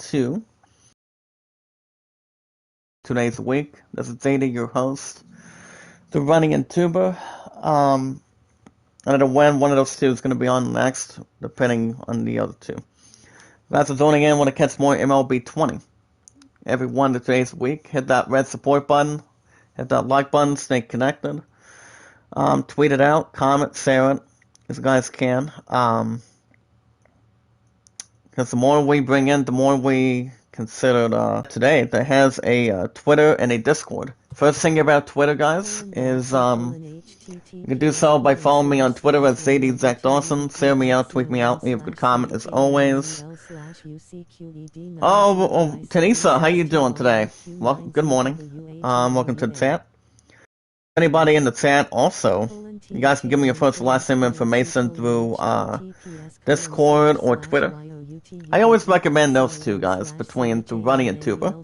to today's week. This is Zeta, your host, the running and tuber. I don't know when one of those two is going to be on next, depending on the other two. That's zoning in when it gets more MLB 20. Every 1 to 2 days a week, hit that red support button, hit that like button, stay connected. Tweet it out, comment, share it, as you guys can. Because the more we bring in, the more we consider today that has a Twitter and a Discord. First thing about Twitter, guys, is you can do so by following me on Twitter at ZDZachDawson. Share me out, tweet me out, leave a good comment as always. Oh, Tanisa, how you doing today? Well, good morning. Welcome to the chat. Anybody in the chat also, you guys can give me your first and last name information through Discord or Twitter. I always recommend those two guys between the running and tuber.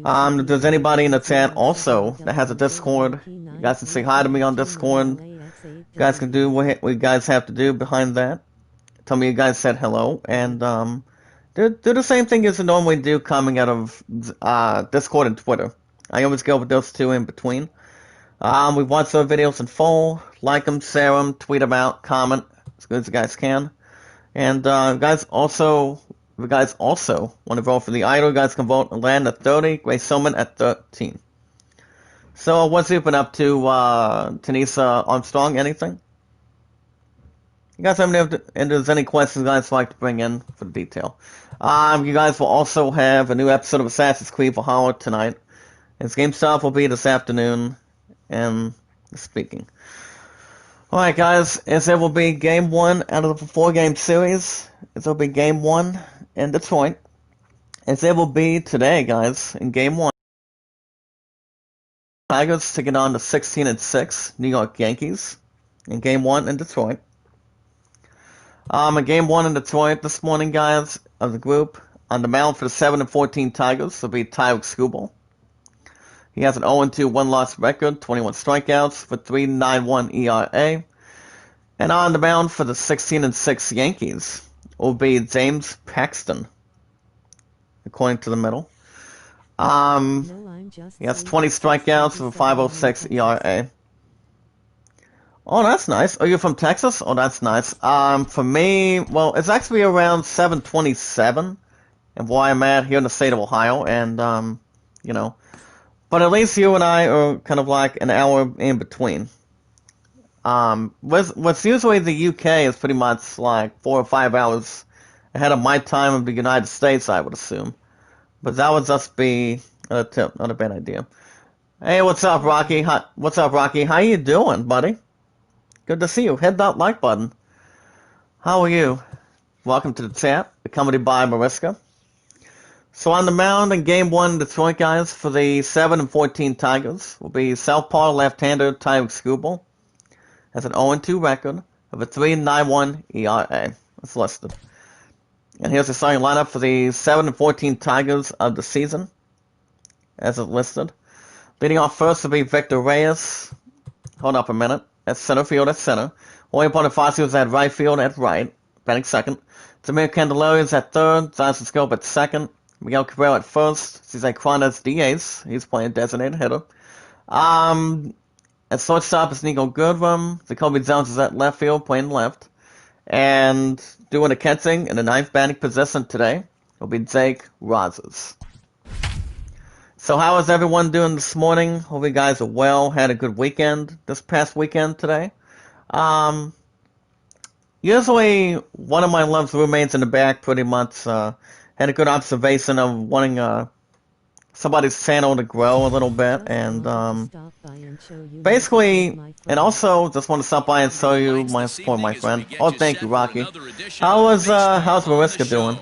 If there's anybody in the chat also that has a Discord, you guys can say hi to me on Discord. You guys can do what you guys have to do behind that. Tell me you guys said hello, and do the same thing as you normally do coming out of Discord and Twitter. I always go with those two in between. We watch our videos in full, like them, share them, tweet them out, comment as good as you guys can. And if you guys also want to vote for the idol, you guys can vote Land at 30, Grace Soman at 13. So what's you been up to, Tanisa Armstrong? Anything? You guys have any, and there's any questions you guys like to bring in for the detail. You guys will also have a new episode of Assassin's Creed Valhalla tonight. Its game stop will be this afternoon, and speaking. Alright guys, as it will be game 1 out of the 4-game series, as it will be game 1 in Detroit, as it will be today guys, in game 1, Tigers taking on the 16-6 New York Yankees, in game 1 in Detroit. In game 1 in Detroit this morning guys, of the group, on the mound for the 7-14 Tigers will be Tyler Skubal. He has an 0-2 one-loss record, 21 strikeouts for 3.91 ERA. And on the mound for the 16-6 Yankees will be James Paxton, according to the middle. He has 20 strikeouts for 5.06 ERA. Oh, that's nice. Oh, you're from Texas? Oh, that's nice. For me, well, it's actually around 7:27, and where I'm at here in the state of Ohio, and you know. But at least you and I are kind of like an hour in between. What's usually the UK is pretty much like 4 or 5 hours ahead of my time of the United States, I would assume. But that would just be a tip, not a bad idea. Hey, what's up, Rocky? What's up, Rocky? How you doing, buddy? Good to see you. Hit that like button. How are you? Welcome to the chat, accompanied by Mariska. So on the mound in Game 1 Detroit, guys, for the 7-14 Tigers will be southpaw left-hander Tyler Skubal. Has an 0-2 record of a 3.91 ERA. That's listed. And here's the starting lineup for the 7-14 Tigers of the season, as it's listed. Leading off first will be Victor Reyes. Hold up a minute. At center field at center. William Bonifacio is at right field at right. Batting second. Tamir Candelario is at third. Johnson Scope at second. Miguel Cabrera at first. Cesar Cronez DH. He's playing designated hitter. At shortstop is Nico Goodrum. Jacoby Jones is at left field, playing left. And doing the catching in the 9th batting position today will be Jake Rogers. So how is everyone doing this morning? Hope you guys are well. Had a good weekend this past weekend today. Usually one of my love's roommates in the back pretty much had a good observation of wanting somebody's channel to grow a little bit, and basically, and also just want to stop by and show you my support, my friend. Oh, thank you, Rocky. How's Mariska doing?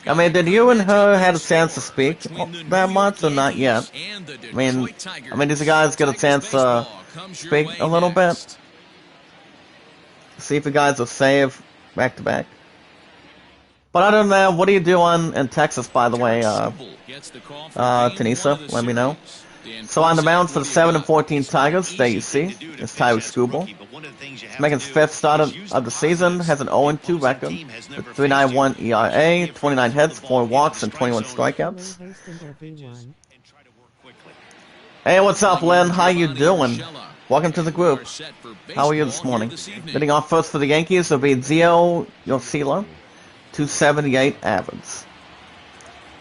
I mean, did you and her have a chance to speak that much or not yet? I mean, did you guys get a chance to speak a little bit? See if you guys will save back to back. But other than that, what are you doing in Texas, by the way, Tanisa? Let me know. So on the mound for the 7-14 Tigers, there you see, is Tyler Skubal. He's making his 5th start of the season, has an 0-2 record, with 3.91 ERA, 29 hits, 4 walks, and 21 strikeouts. Hey, what's up, Lynn? How you doing? Welcome to the group. How are you this morning? Getting off first for the Yankees will be Zio Yosila, 278 average.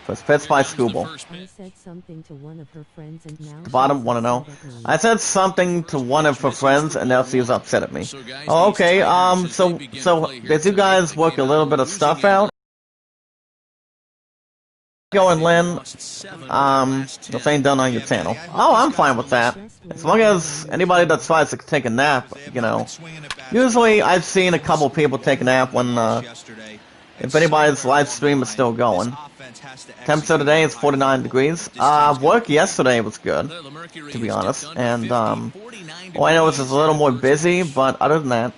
First pitch by Skubal. I said something to one of her friends and now The bottom, 1-0. I said something to one of her friends and now she's upset at me. Oh, okay, so did you guys work a little bit of stuff out? Going, Lynn, this ain't done on your channel. Oh, I'm fine with that. As long as anybody that tries to take a nap, you know. Usually I've seen a couple people take a nap when, if anybody's live stream is still going. Temperature today is 49 degrees. Work yesterday was good, to be honest. And, well, I know it's just a little more busy, but other than that,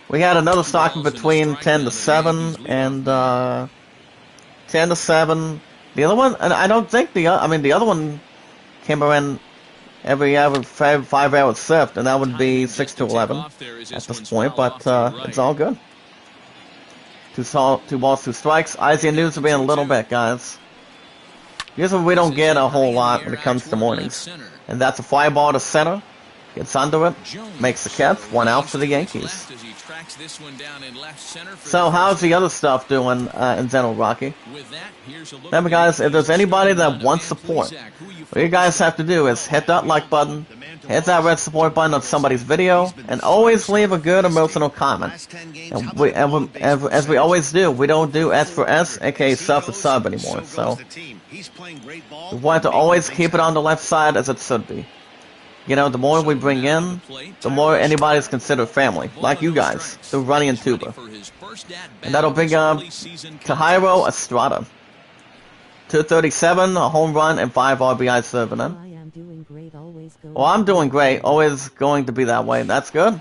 we had another stock between 10 to 7 and, 10 to 7. The other one, and I don't think the other one came around every 5-hour shift, and that would be 6 to 11 at this point, but, it's all good. 2 balls, 2 strikes. Izzy and News will be in a little bit, guys. Usually we don't get a whole lot when it comes to mornings. And that's a fly ball to center. Gets under it. Makes the catch. 1 out for the Yankees. So how's the other stuff doing in general, Rocky? Remember, guys, if there's anybody that wants support, what you guys have to do is hit that like button, hit that red support button on somebody's video, and always leave a good emotional comment. And as we always do, we don't do S for S, aka sub for sub anymore. So we want to always keep it on the left side as it should be. You know, the more we bring in, the more anybody's considered family, like you guys, through Runny and Tuba. And that'll bring up Tahiro Estrada. 237, a home run, and 5 RBI serving in. Well, I'm doing great, always going to be that way. That's good.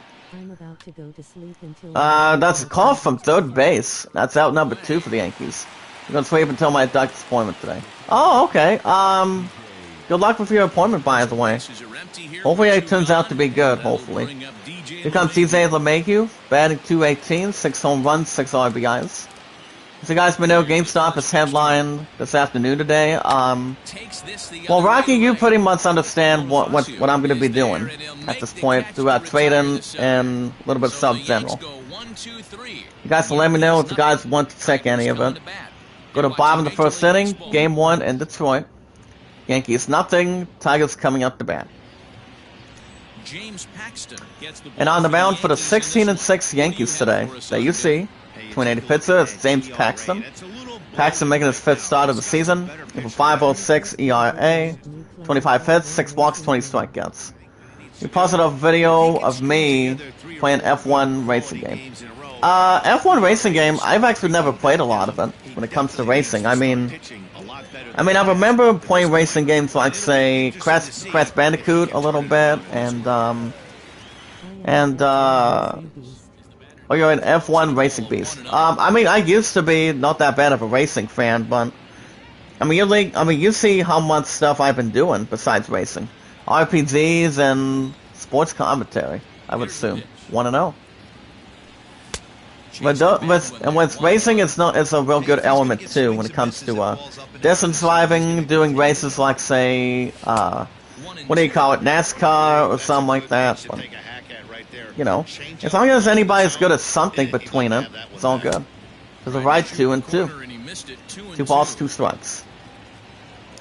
That's a call from third base. That's out number 2 for the Yankees. I'm gonna sleep until my doctor's appointment today. Oh, okay. Good luck with your appointment, by the way. Hopefully it turns out to be good, hopefully. Here comes DJ LeMahieu, batting 218, 6 home runs, 6 RBIs. So guys, we know GameStop is headline this afternoon today. Well, Rocky, you pretty much understand what I'm going to be doing at this point throughout trading and a little bit of sub-general. You guys can let me know if you guys want to check any of it. Go to bottom of the first inning, game 1 in Detroit. Yankees nothing, Tigers coming up the bat. And on the mound for the 16-6 Yankees today, there you see, 280 pitcher is James Paxton. Paxton making his 5th start of the season with a 5.06 ERA, 25 hits, 6 walks, 20 strikeouts. We posted a video of me playing F1 racing game. F1 racing game, I've actually never played a lot of it when it comes to racing. I mean, I remember playing racing games like, say, Crash Bandicoot a little bit, oh, you're an F1 racing beast. I mean, I used to be not that bad of a racing fan, but you see how much stuff I've been doing besides racing, RPGs and sports commentary. I would assume 1-0. With racing, it's a real good element too when it comes to distance driving, doing races like, say, what do you call it, NASCAR or something like that. But, you know, as long as anybody's good at something between it, it's all good. There's a right 2 and 2. 2 balls, 2 strikes.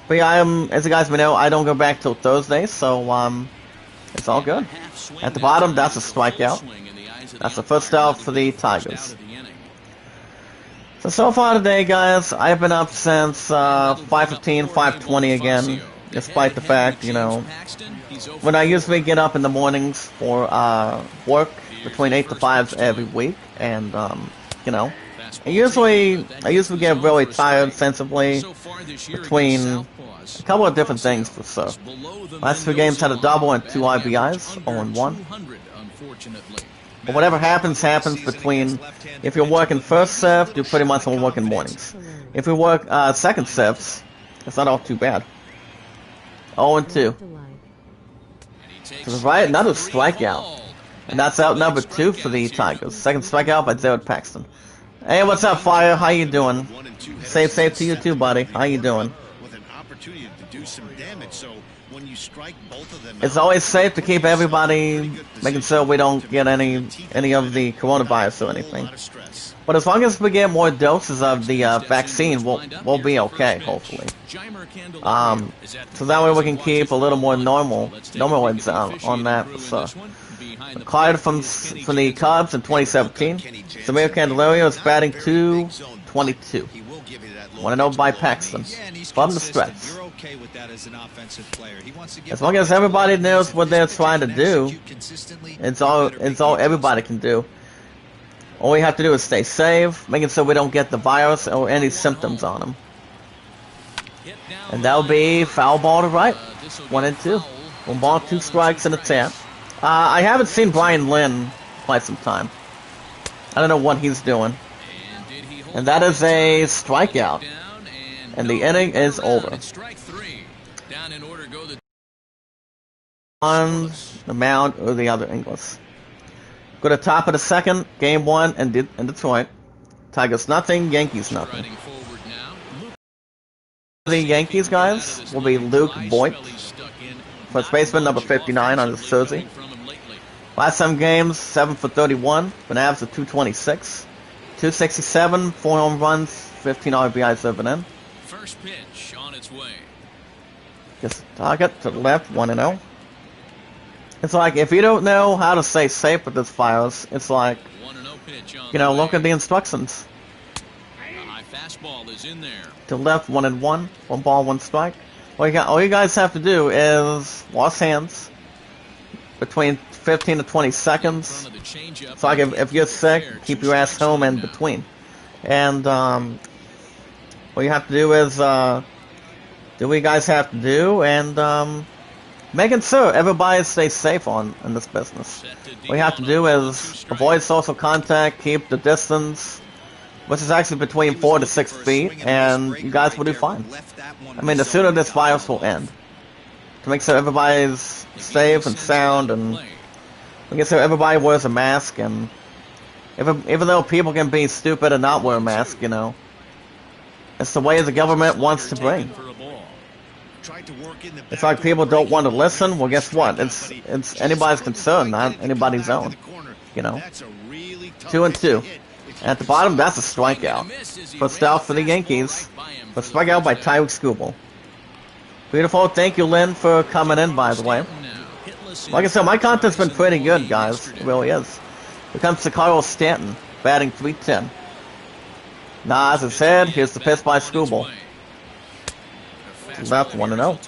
But yeah, as you guys may know, I don't go back till Thursday, so it's all good. At the bottom, that's a strikeout. That's the first out for the Tigers. So far today, guys, I've been up since 5:15, 5:20 again, despite the fact, you know, when I usually get up in the mornings for work between 8 to 5 every week, and you know, I usually get really tired sensibly between a couple of different things for sure. Last 2 games had a double and 2 RBIs, 0-1. But whatever happens between, if you're working first shift, you're pretty much working mornings. If you work second shifts, it's not all too bad. 0-2. To the right, another strikeout. And that's out number 2 for the Tigers. Second strikeout by Jared Paxton. Hey, what's up, Fire? How you doing? Safe to you too, buddy. How you doing? It's always safe to keep everybody, making sure we don't get any of the coronavirus or anything. But as long as we get more doses of the vaccine, we'll be okay, hopefully. So that way we can keep a little more normal on that. So, acquired from the Cubs in 2017, Samir Candelario is batting .222. 1-0 by Paxton from the stretch. As long as everybody knows what they're trying to do, it's all everybody can do. All we have to do is stay safe, making sure we don't get the virus or any symptoms on them. And that'll be foul ball to right. 1-2. 1 ball, 2 strikes and a tap. I haven't seen Brian Lynn quite some time. I don't know what he's doing. And that is a strikeout. And the inning is over. On the mound or the other Inglis. Go to top of the second, game 1 in Detroit. Tigers nothing, Yankees nothing. The Yankees guys will be Luke Voigt, first baseman number 59 on his jersey. Last 7 games, 7 for 31, an average of 226, 267, 4 home runs, 15 RBIs over in. First pitch on its way. Just target to the left, 1-0. It's like, if you don't know how to stay safe with this virus, it's like, you know, look at the instructions. Fastball is in there. To left, 1-1, 1 ball, 1 strike. All you guys have to do is wash hands between 15 to 20 seconds. It's like if you're sick, keep your ass home in between. And what you have to do is do what you guys have to do, and making sure everybody stays safe in this business. What you have to do is avoid social contact, keep the distance, which is actually between 4 to 6 feet, and you guys will do fine. I mean, the sooner this virus will end. To make sure everybody's safe and sound, and make sure everybody wears a mask, and even though people can be stupid and not wear a mask, you know, it's the way the government wants to bring. It's like people don't want to listen. Well, guess what? It's anybody's concern, not anybody's own. You know, 2-2. At the bottom, that's a strikeout. First out for the Yankees. First strikeout by Tyreek Skubal. Beautiful. Thank you, Lynn, for coming in, by the way. Like I said, my content's been pretty good, guys. It really is. Here comes to Carlos Stanton, batting .310. Nah, as I said, here's the pitch by Skubal. Left, 1-0.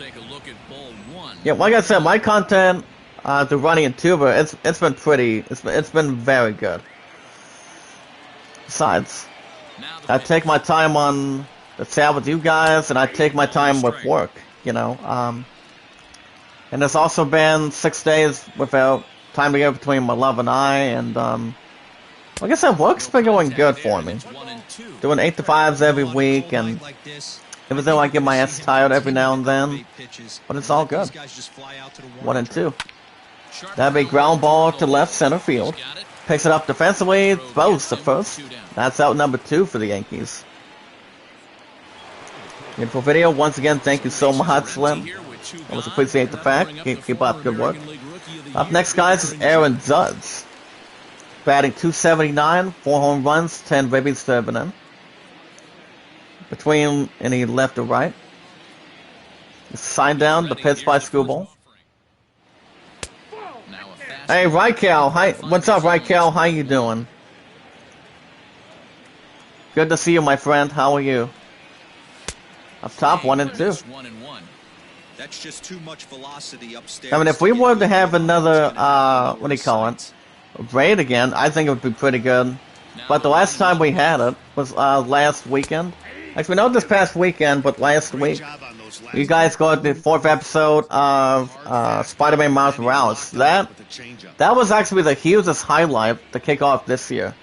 Yeah, like I said, my content, the running and tuber, it's been pretty, it's been very good. Besides, I take my time on the chat with you guys, and I take my time with work, you know. And there's also been 6 days without time together between my love and I, and like I said, work's been going good for me. Doing 8 to 5s every week, and even though I get my ass tired every now and then, but it's all good. 1-2. That'd be ground ball to left center field. Picks it up defensively, throws to first. That's out number 2 for the Yankees. Beautiful video. Once again, thank you so much, Slim. I always appreciate the fact. Keep up good work. Up next, guys, is Aaron Judge. Batting .279, 4 home runs, 10 ribbies to Evan. Between any left or right. Sign down, the pitch by Skubal. Hey, Rykel. Hi. What's up, Rykel? How you doing? Good to see you, my friend. How are you? Up top, 1-2. That's just too much velocity upstairs. I mean, if we were to have another, what do you call it, raid again, I think it would be pretty good. But the last time we had it was last weekend. Actually, not this past weekend, but last week. You guys got the 4th episode of Spider-Man Miles Morales. That was actually the hugest highlight to kick off this year.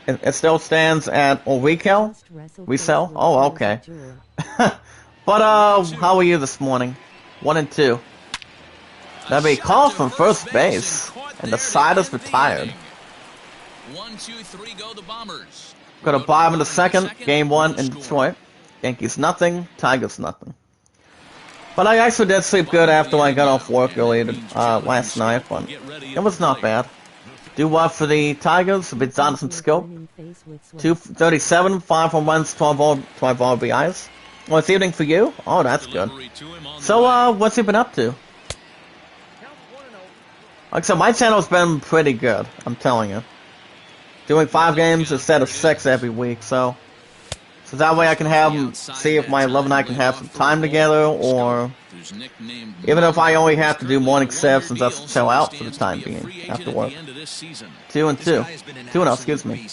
It still stands at resell? Oh, okay. But how are you this morning? 1-2. That'd be called from first base, and the side is retired. 1, 2, 3, go the Bombers. Got a bottom in the second, game 1 in Detroit. Yankees nothing, Tigers nothing. But I actually did sleep good after I got off work early last night, but it was not bad. Do well for the Tigers, a bit down some skill. 237, 5 home runs, 12 RBIs. Well, it's evening for you? Oh, that's good. So, what's he been up to? Like I said, my channel's been pretty good, I'm telling you. Doing 5 games instead of 6 every week, so that way I can have them, see if my love and I can have some time together, or even if I only have to do morning shifts and just chill out for the time being after work. 2-2. 2-0, excuse me.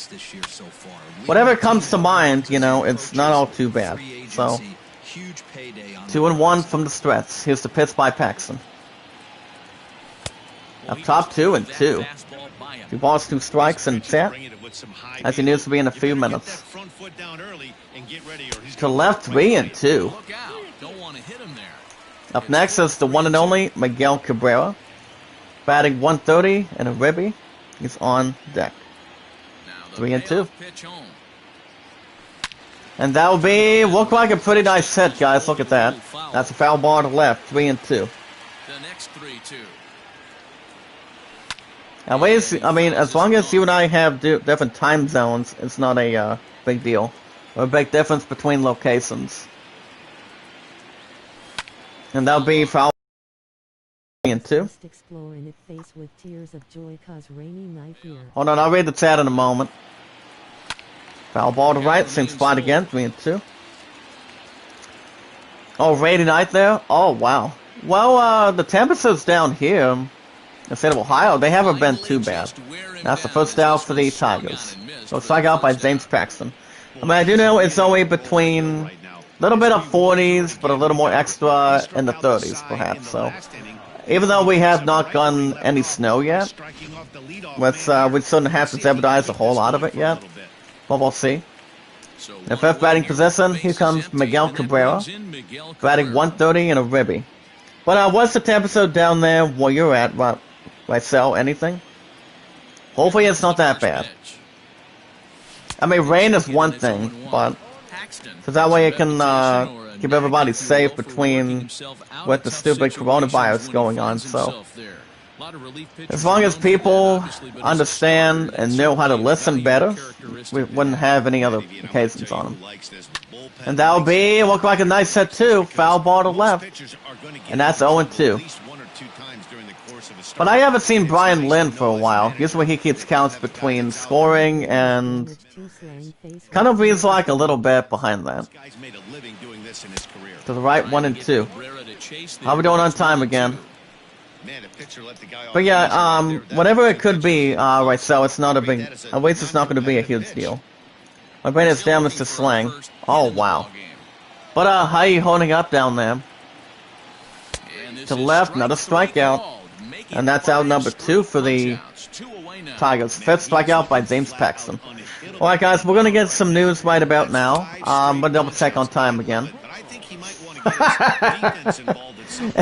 Whatever comes to mind, you know, it's not all too bad. So, 2-1 from the stretch. Here's the pitch by Paxton. Up top, 2-2. 2 balls, 2 strikes, and set. As he needs to be in a few minutes. To left, 3-2. Up next is the one and only Miguel Cabrera. Batting 130 and a ribby. He's on deck. 3-2. And that'll be, look like a pretty nice hit, guys. Look at that. That's a foul ball to left. 3-2. The next 3-2. At least, I mean, as long as you and I have different time zones, it's not a big deal. Or a big difference between locations. And that'll be foul 3-2. Hold on, I'll read the chat in a moment. Foul ball to right, same spot again, 3-2. Oh, rainy night there? Oh, wow. Well, the temperatures down here, instead of Ohio, they haven't been too bad. That's the first out for the Tigers. So strike out by James Paxton. I mean, I do know it's only between a little bit of 40s, but a little more extra in the 30s, perhaps. So, even though we have not gotten any snow yet, we shouldn't have to jeopardize a whole lot of it yet. But we'll see. In fifth batting position, here comes Miguel Cabrera, batting 130 and a ribby. But what's the temperature down there where you're at, Marcel? Anything? Hopefully it's not that bad. I mean, rain is one thing, but so that way it can keep everybody safe between with the stupid coronavirus going on. So as long as people understand and know how to listen better, we wouldn't have any other occasions on them. And that'll be, look like a nice hit too, foul ball to left. And that's 0-2. But I haven't seen Brian Lynn for a while. Usually he keeps counts between scoring and kind of reads like a little bit behind that. To the right, 1-2. How are we doing on time again? But yeah, whatever it could be, right, so it's not a big, at least it's not going to be a huge deal. My brain is damaged to slang. Oh, wow. But, how are you holding up down there? To the left, another strikeout. And that's out number 2 for the Tigers. 5th strikeout by James Paxton. Alright guys, we're going to get some news right about now. But double check on time again.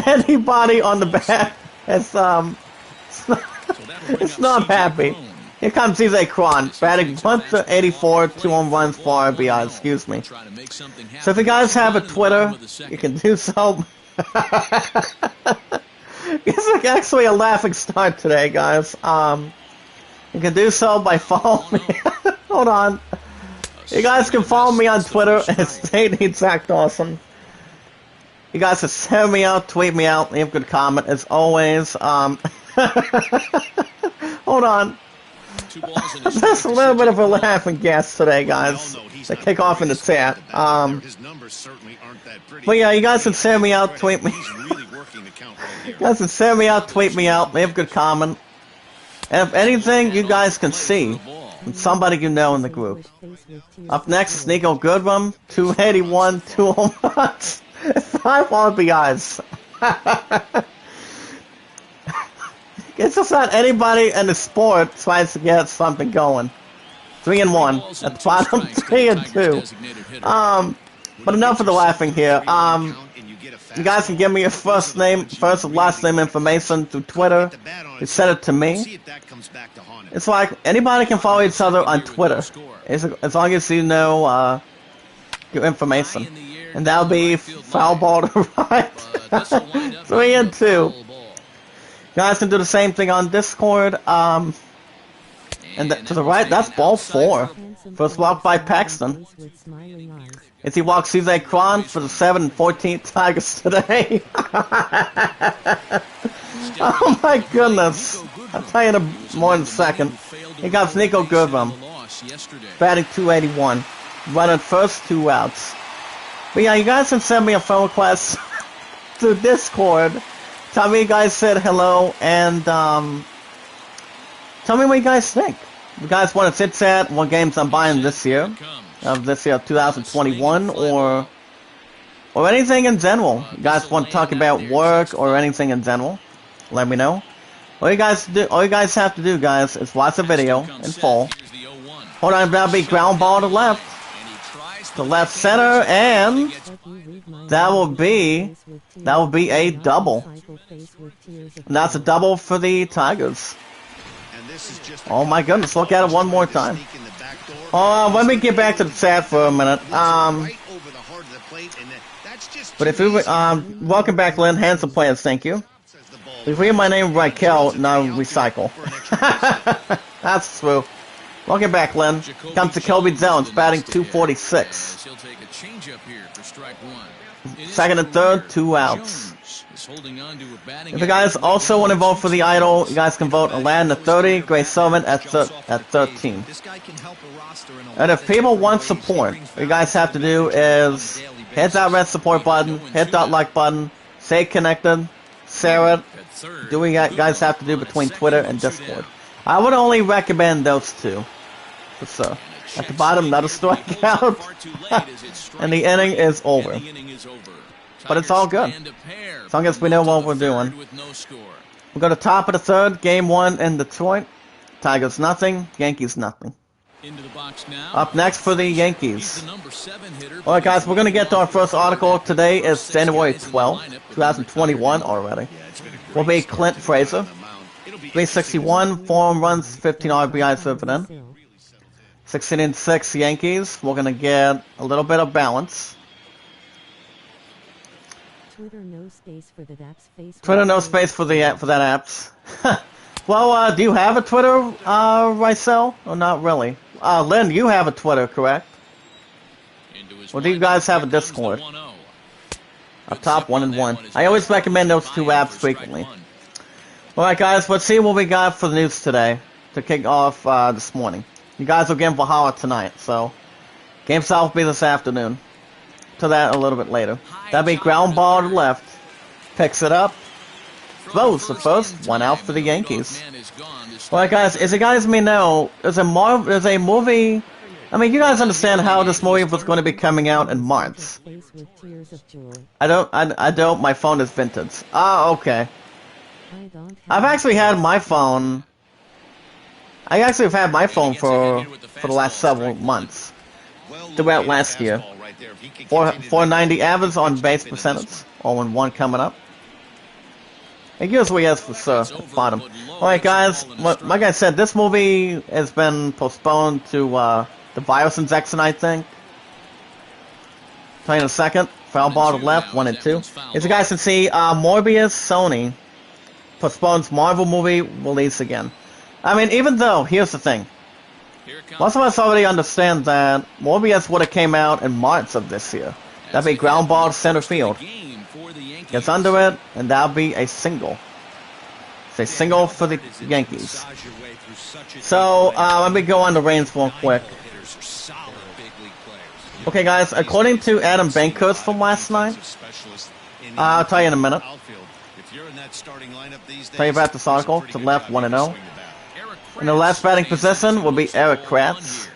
Anybody on the back is, it's not happy. Here comes CJ Cron, batting 184, 2 home runs, 4 RBI, excuse me. So if you guys have a Twitter, you can do so. It's like actually a laughing start today, guys. You can do so by following me. Hold on. You guys can follow me on Twitter at StateExactAwesome. You guys can send me out, tweet me out, leave a good comment as always. Hold on. That's a little bit of a laughing gas today, guys. To kick off in the chat. But yeah, you guys can send me out, tweet me. You guys can send me out, tweet me out, leave a good comment. And if anything, you guys can see from somebody you know in the group. Up next is Nico Goodrum, 281, 2 home runs, 5 RBIs. It's just not anybody in the sport tries to get something going. 3-1 at the bottom, 3-2. But enough of the laughing here. you guys can give me your first and last name information through Twitter. You send it to me. It's like anybody can follow each other on Twitter, as long as you know your information. And that'll be foul ball to right. 3-2. You guys can do the same thing on Discord. And to the right, that's ball 4. First walk by Paxton. As he walks CJ Cron for the 7-14 Tigers today. Oh my goodness. I'll tell you in more in a second. He got Nico Goodrum. Batting .281. Running first 2 outs. But yeah, you guys can send me a phone request through Discord. Tell me you guys said hello and tell me what you guys think. If you guys want to sit at what games I'm buying this year, 2021, or anything in general. You guys want to talk about work or anything in general, let me know. All you guys have to do, guys, is watch the video in full. Hold on, that'll be ground ball to left. To left center, and that will be a double. And that's a double for the Tigers. Oh my goodness, look at it one more time. Let me get back to the chat for a minute. But if you welcome back, Lynn. Handsome players, thank you. If you read my name, Raquel, now recycle. That's true. Welcome back, Lynn. Comes to Kobe Jones, batting .246. Second and third, 2 outs. If you guys also want to vote for the idol, you guys can vote Aladdin at 30, Grace Sullivan at 13. And if people want support, what you guys have to do is hit that red support button, hit that like button, stay connected, share it. Do what you guys have to do between Twitter and Discord. I would only recommend those two. So, at the bottom, another strikeout. And the inning is over. But it's all good. As long as we know what we're doing. We'll go to top of the third. Game 1 in Detroit. Tigers nothing. Yankees nothing. Up next for the Yankees. Alright guys, we're going to get to our first article. Today is January 12th, 2021 already. Will be Clint Frazier. 361, 4 home runs, 15 RBIs driven in. 16-6 Yankees. We're going to get a little bit of balance. Twitter no space for that apps. Twitter no space for that apps. Well, do you have a Twitter, Rysel? Or not really? Lynn, you have a Twitter, correct? Or do you guys have a Discord? Up top, 1-1. I always recommend those 2 apps frequently. Alright guys, let's see what we got for the news today to kick off this morning. You guys are getting Valhalla tonight, so Game 7 will be this afternoon. To that a little bit later. That'll be ground ball to left. Picks it up. Throws the first. 1 out for the Yankees. Alright guys, as you guys may know, there's a movie. I mean, you guys understand how this movie was going to be coming out in March. I don't, my phone is vintage. Okay. I've actually had my phone. I actually have had my phone for the last several months. Throughout last year. 490 average on base percentage. 0-1 coming up. And here's what he has for bottom. Alright guys, like I said, this movie has been postponed to the virus injection, I think. Tell you in a second. Foul ball to left, 1-2. As you guys can see, Morbius Sony postpones Marvel movie release again. I mean, even though, here's the thing. Most of us already understand that Morbius would have came out in March of this year. That'd be ground ball to center field. Gets under it, and that'll be a single. It's a single for the Yankees. So, let me go on the reins real quick. Okay guys, according to Adam Bankhurst from last night, I'll tell you in a minute. Tell you about this article, to the left, 1-0. In the last batting position will be Eric Kratz.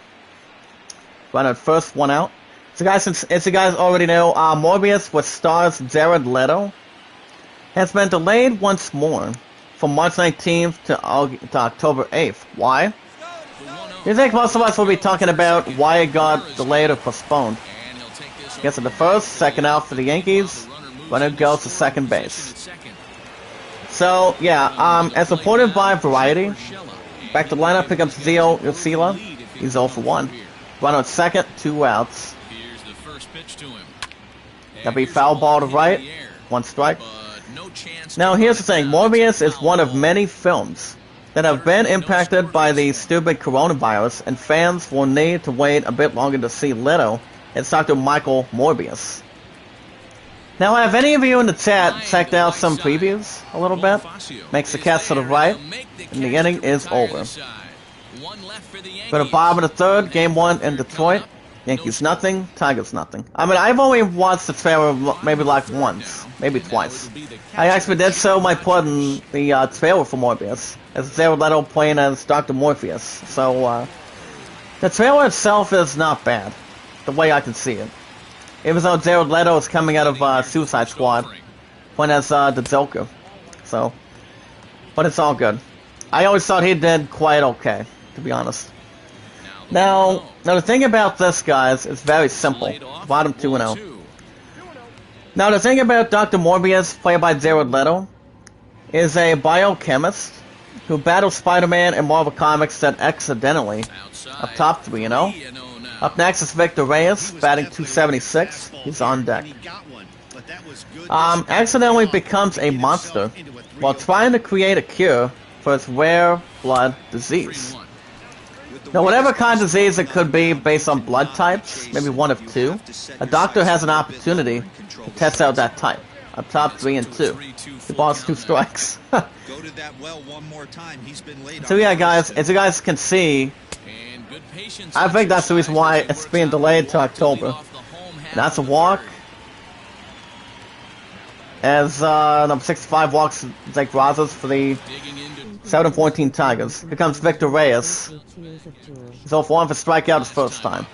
Running first, 1 out. So guys, as you guys already know, Morbius, which stars Jared Leto, has been delayed once more from March 19th to October 8th. Why? You think most of us will be talking about why it got delayed or postponed? Gets it the first, second out for the Yankees. Runner goes to second base. So, yeah, as reported by Variety, back to lineup, pick up Zio Yosila. He's 0 for 1. Runner at second, 2 outs. That'll be foul ball to right, 1 strike. Now, here's the thing. Morbius is one of many films that have been impacted by the stupid coronavirus, and fans will need to wait a bit longer to see Leto as Dr. Michael Morbius. Now, have any of you in the chat checked out some previews a little bit? Makes the catch to the right, and the inning is over. Go to Bob in the third, game 1 in Detroit. Yankees nothing, Tigers nothing. I mean, I've only watched the trailer maybe like once, maybe twice. I actually did show my put in the trailer for Morbius, as Jared Leto playing as Dr. Morpheus. So, the trailer itself is not bad, the way I can see it. Even though Jared Leto is coming out of Suicide Squad, playing as the Joker. So, but it's all good. I always thought he did quite okay, to be honest. Now the thing about this, guys, is very simple. Bottom 2-0. Now, the thing about Dr. Morbius, played by Jared Leto, is a biochemist who battled Spider-Man in Marvel Comics that accidentally, up top 3-0. Up next is Victor Reyes, batting 276. He's on deck. Accidentally becomes a monster while trying to create a cure for his rare blood disease. Now, whatever kind of disease it could be based on blood types, maybe one of 2, a doctor has an opportunity to test out that type. Up top 3 and 2. The ball's 2 strikes. So yeah, guys, as you guys can see, I think that's the reason why it's being delayed to October. And that's a walk. As number 65 walks Zach Rogers for the 7-14 Tigers. Here comes Victor Reyes. He's 0 for 1 for strikeout his first time.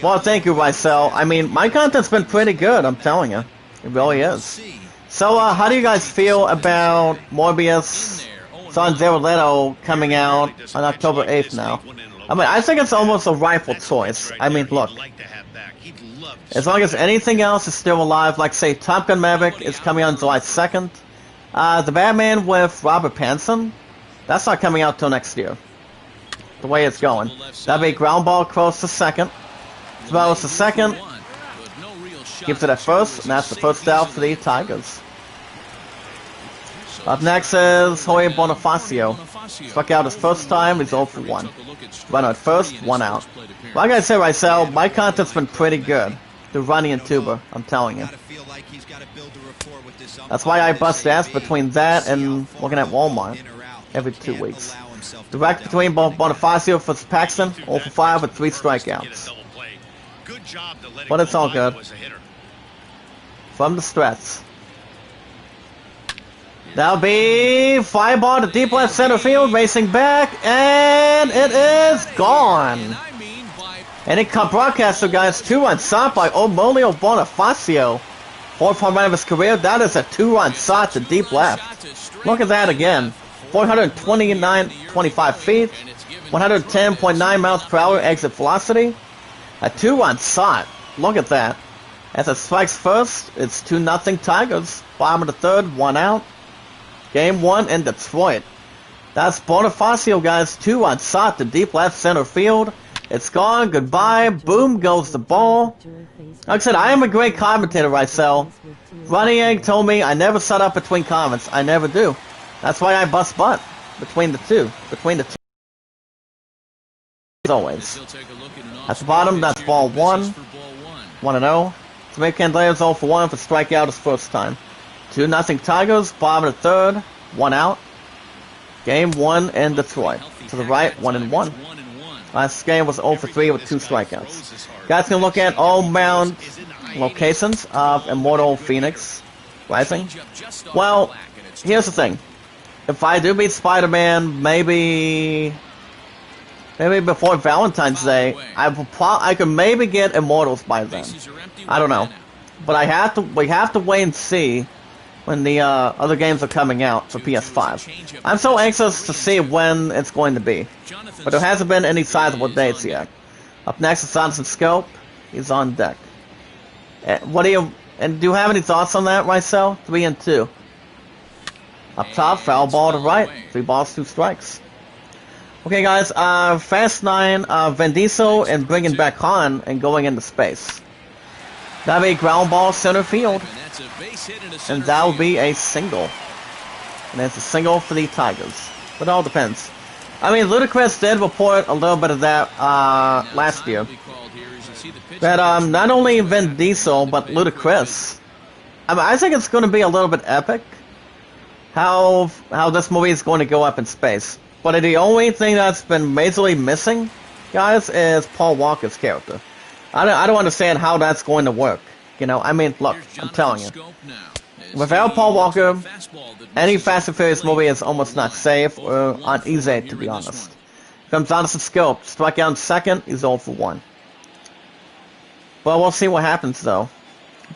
Well, thank you, Rysel. I mean, my content's been pretty good, I'm telling you. It really is. So, how do you guys feel about Morbius, Son Jared Leto coming out on October 8th now? I mean, I think it's almost a rifle choice. I mean, look. As long as anything else is still alive, like, say, Top Gun Maverick is coming out on July 2nd. The Batman with Robert Pattinson, that's not coming out till next year. The way it's going. That'll be ground ball close to second. Throws to second. Gives it at first, and that's the first out for the Tigers. Up next is Jorge Bonifacio. Struck out his first time, he's 0 for 1. Runner at first, 1 out. Like I said, Rysel, my content's been pretty good. The Ronnie and Tuba, I'm telling you. That's why I bust ass between that and looking at Walmart every 2 weeks. Direct between Bonifacio for Paxton, 0 for 5 with 3 strikeouts. But it's all good. From the stretch. That'll be fly ball to deep left center field, racing back, and it is gone. Any broadcaster, guys, 2-run shot by Omolio Bonifacio. 4th home run of his career. That is a 2-run shot to deep left. Look at that again. 429.25 feet, 110.9 miles per hour exit velocity. A 2-run shot. Look at that. As it strikes first, it's 2-0 Tigers. Bottom of the third, 1 out. Game 1 in Detroit. That's Bonifacio, guys. 2-run shot to deep left center field. It's gone. Goodbye. Boom goes the ball. Like I said, I am a great commentator, Rysel. Ronnie Egg told me I never set up between comments. I never do. That's why I bust butt between the two. As always. At the bottom, that's ball 1. 1-0. Samir Candela's 0 for 1 for strikeout his first time. 2-0 Tigers. Bottom of the third. 1 out. Game 1 in Detroit. To the right, 1-1. Last game was 0 for 3 with 2 strikeouts. Guys can look at all mound locations of Immortal Phoenix Rising. Well, here's the thing. If I do beat Spider-Man, maybe before Valentine's Day, I could maybe get Immortals by then. I don't know, but we have to wait and see when the other games are coming out for PS5. I'm so anxious to see when it's going to be, but there hasn't been any sizable dates yet. Up next is Johnson Scope. He's on deck. What do And do you have any thoughts on that, Rysel? 3 and 2. Up top, foul ball to right. 3 balls, 2 strikes. Okay, guys, Fast 9, Vin Diesel, and bringing back Han and going into space. That'll be a ground ball center field. And that'll be a single. And it's a single for the Tigers. But it all depends. I mean, Ludacris did report a little bit of that last year. That not only Vin Diesel, but Ludacris. I mean, I think it's going to be a little bit epic. How this movie is going to go up in space. But the only thing that's been majorly missing, guys, is Paul Walker's character. I don't understand how that's going to work. You know, I mean, look, I'm telling you. Without Paul Walker, any Fast and Furious movie is almost not safe or uneasy, to be honest. Comes down to some skill. Strike out in second, he's 0 for 1. But we'll see what happens, though.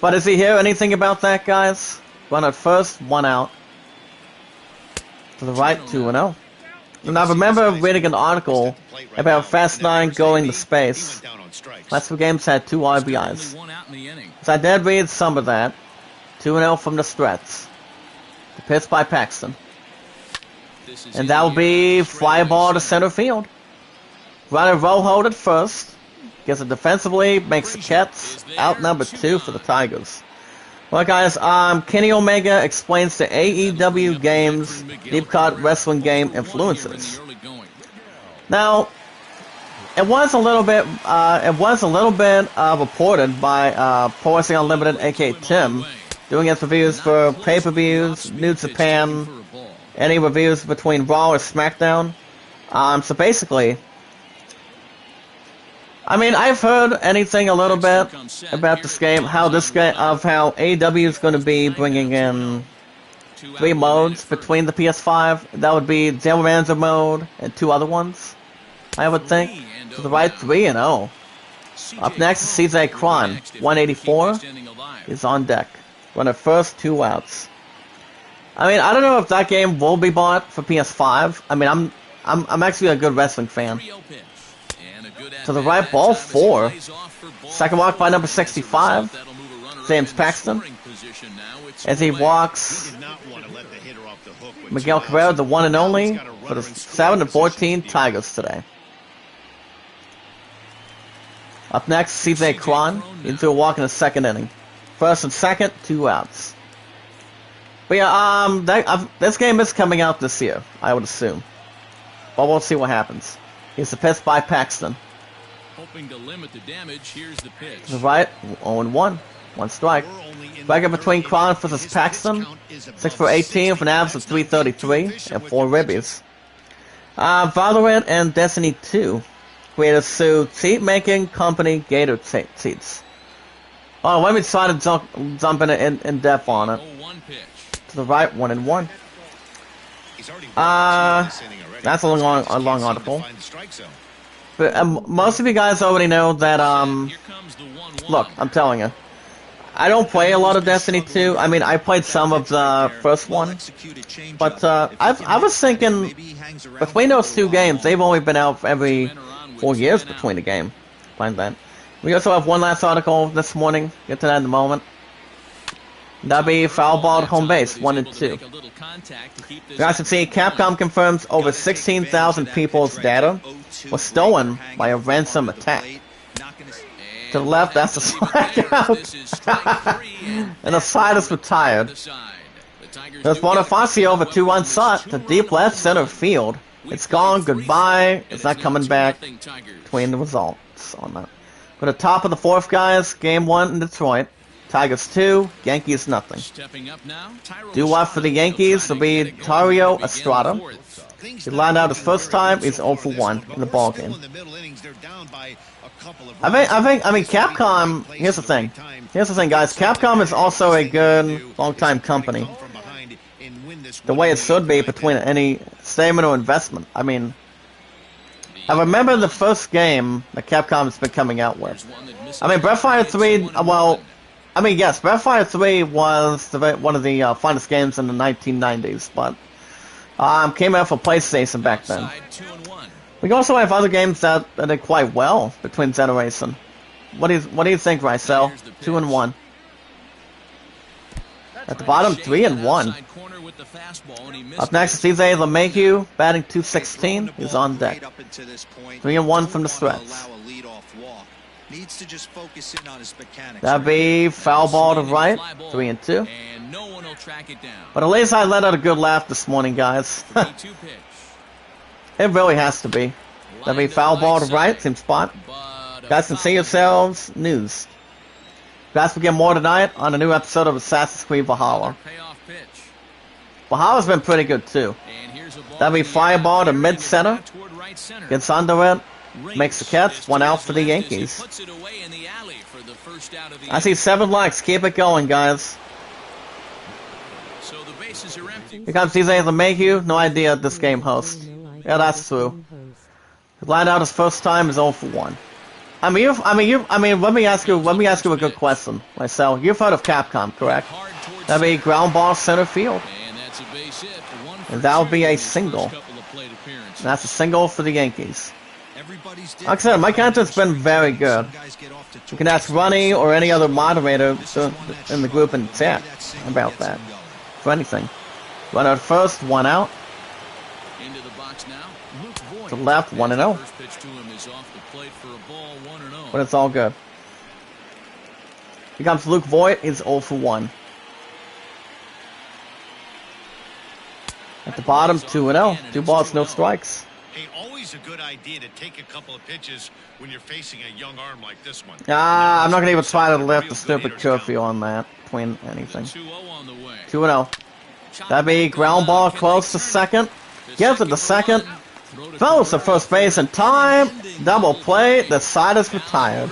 But is he hear anything about that, guys? Run at first, 1 out. To the right, 2-0. And I remember reading an article about Fast 9 going to space. Last 2 games had 2 RBIs. So I did read some of that. 2-0 from the Strats. The pitch by Paxton. And that will be fly ball to center field. Runner Rojo at first. Gets it defensively, makes the catch. Out number 2 for the Tigers. Well, guys, Kenny Omega explains the AEW games, deep cut wrestling game influences. Now, it was a little bit reported by Pro Wrestling Unlimited, aka Tim, doing his reviews for pay-per-views, New Japan, any reviews between Raw or SmackDown. So basically, I mean, I've heard anything a little bit about this game, how AEW is going to be bringing in 3 modes between the PS5. That would be General Manager mode and 2 other ones, I would think. To the right, 3-0. Up next is CJ Cron, 184. Is on deck. Run at first, 2 outs. I mean, I don't know if that game will be bought for PS5. I mean, I'm actually a good wrestling fan. To the right, ball 4. Second walk by number 65, James Paxton. As he walks Miguel Cabrera, the one and only, for the 7-14 Tigers today. Up next, CJ Cron. He threw a walk in the 2nd inning. First and second, 2 outs. But yeah, this game is coming out this year, I would assume. But we'll see what happens. Here's the pitch by Paxton. Hoping to limit the damage, here's the pitch. To the right, 0-1. 1 strike. Bracket between Cron versus Paxton. 6 for 18 with an average of 333 and 4 ribbies. Valorant and Destiny 2 creators sue seat making company Gator Seats. Oh, let me try to jump in depth on it. To the right, 1-1. That's a long article. But most of you guys already know that, look, I'm telling you. I don't play a lot of Destiny 2. I mean, I played some of the first one. But, I was thinking, between those 2 games, they've only been out for every 4 years between the game. Find that. We also have one last article this morning. Get to that in a moment. That'll be foul ball to home base, 1 and 2. You guys can see Capcom confirms over 16,000 people's data was stolen by a ransom attack. To the left, that's the strikeout. And the side is retired. There's Bonifacio over 2-1 shot to deep left center field. It's gone, goodbye. It's not coming back between the results on that. For the top of the 4th, guys, game 1 in Detroit. Tigers 2, Yankees nothing. Due up for the Yankees will be Tario Estrada. He lined out his first time, he's 0 for 1 in the ball game. I mean, Capcom, here's the thing, guys, Capcom is also a good, long-time company. The way it should be between any statement or investment. I mean, I remember the first game that Capcom has been coming out with. I mean, Breathfire 3, well, I mean, yes, Breathfire 3 was one of the finest games in the 1990s, but came out for PlayStation back then. We also have other games that did quite well between generation. What do you think, Rysel? 2 and 1. At the bottom, 3-1. Up next is CJ LeMahieu, batting .216. He's on deck. 3-1 from the stretch. That'd be foul ball to right, 3-2. But at least I let out a good laugh this morning, guys. It really has to be. That'd be foul ball to right, same spot. Guys can see yourselves. News. Guys will get more tonight on a new episode of Assassin's Creed Valhalla. Valhalla's been pretty good too. That'd be fly ball to mid-center. Gets under it. Makes the catch. 1 out for the Yankees. I see 7 likes. Keep it going, guys. Here comes CJ LeMahieu. No idea this game host. Yeah, that's true. Lined out his first time is 0 for 1. Let me ask you a good question, myself. You've heard of Capcom, correct? That'd be ground ball center field. And that would be a single. And that's a single for the Yankees. Like I said, my content's been very good. You can ask Ronnie or any other moderator in the group and chat about that. For anything. Run out first, 1 out. To the left, 1-0. But it's all good. Here comes Luke Voigt. He's 0 for 1. At the bottom, 2-0. 2 balls, no strikes. Hey, always a good idea to take a couple of pitches when you're facing a young arm like this one. I'm not gonna even try to lift the stupid curfew on that. Between anything. 2-0. That'd be ground ball close to second. Gives it to second. Throws to first base in time. Double play. The side is retired.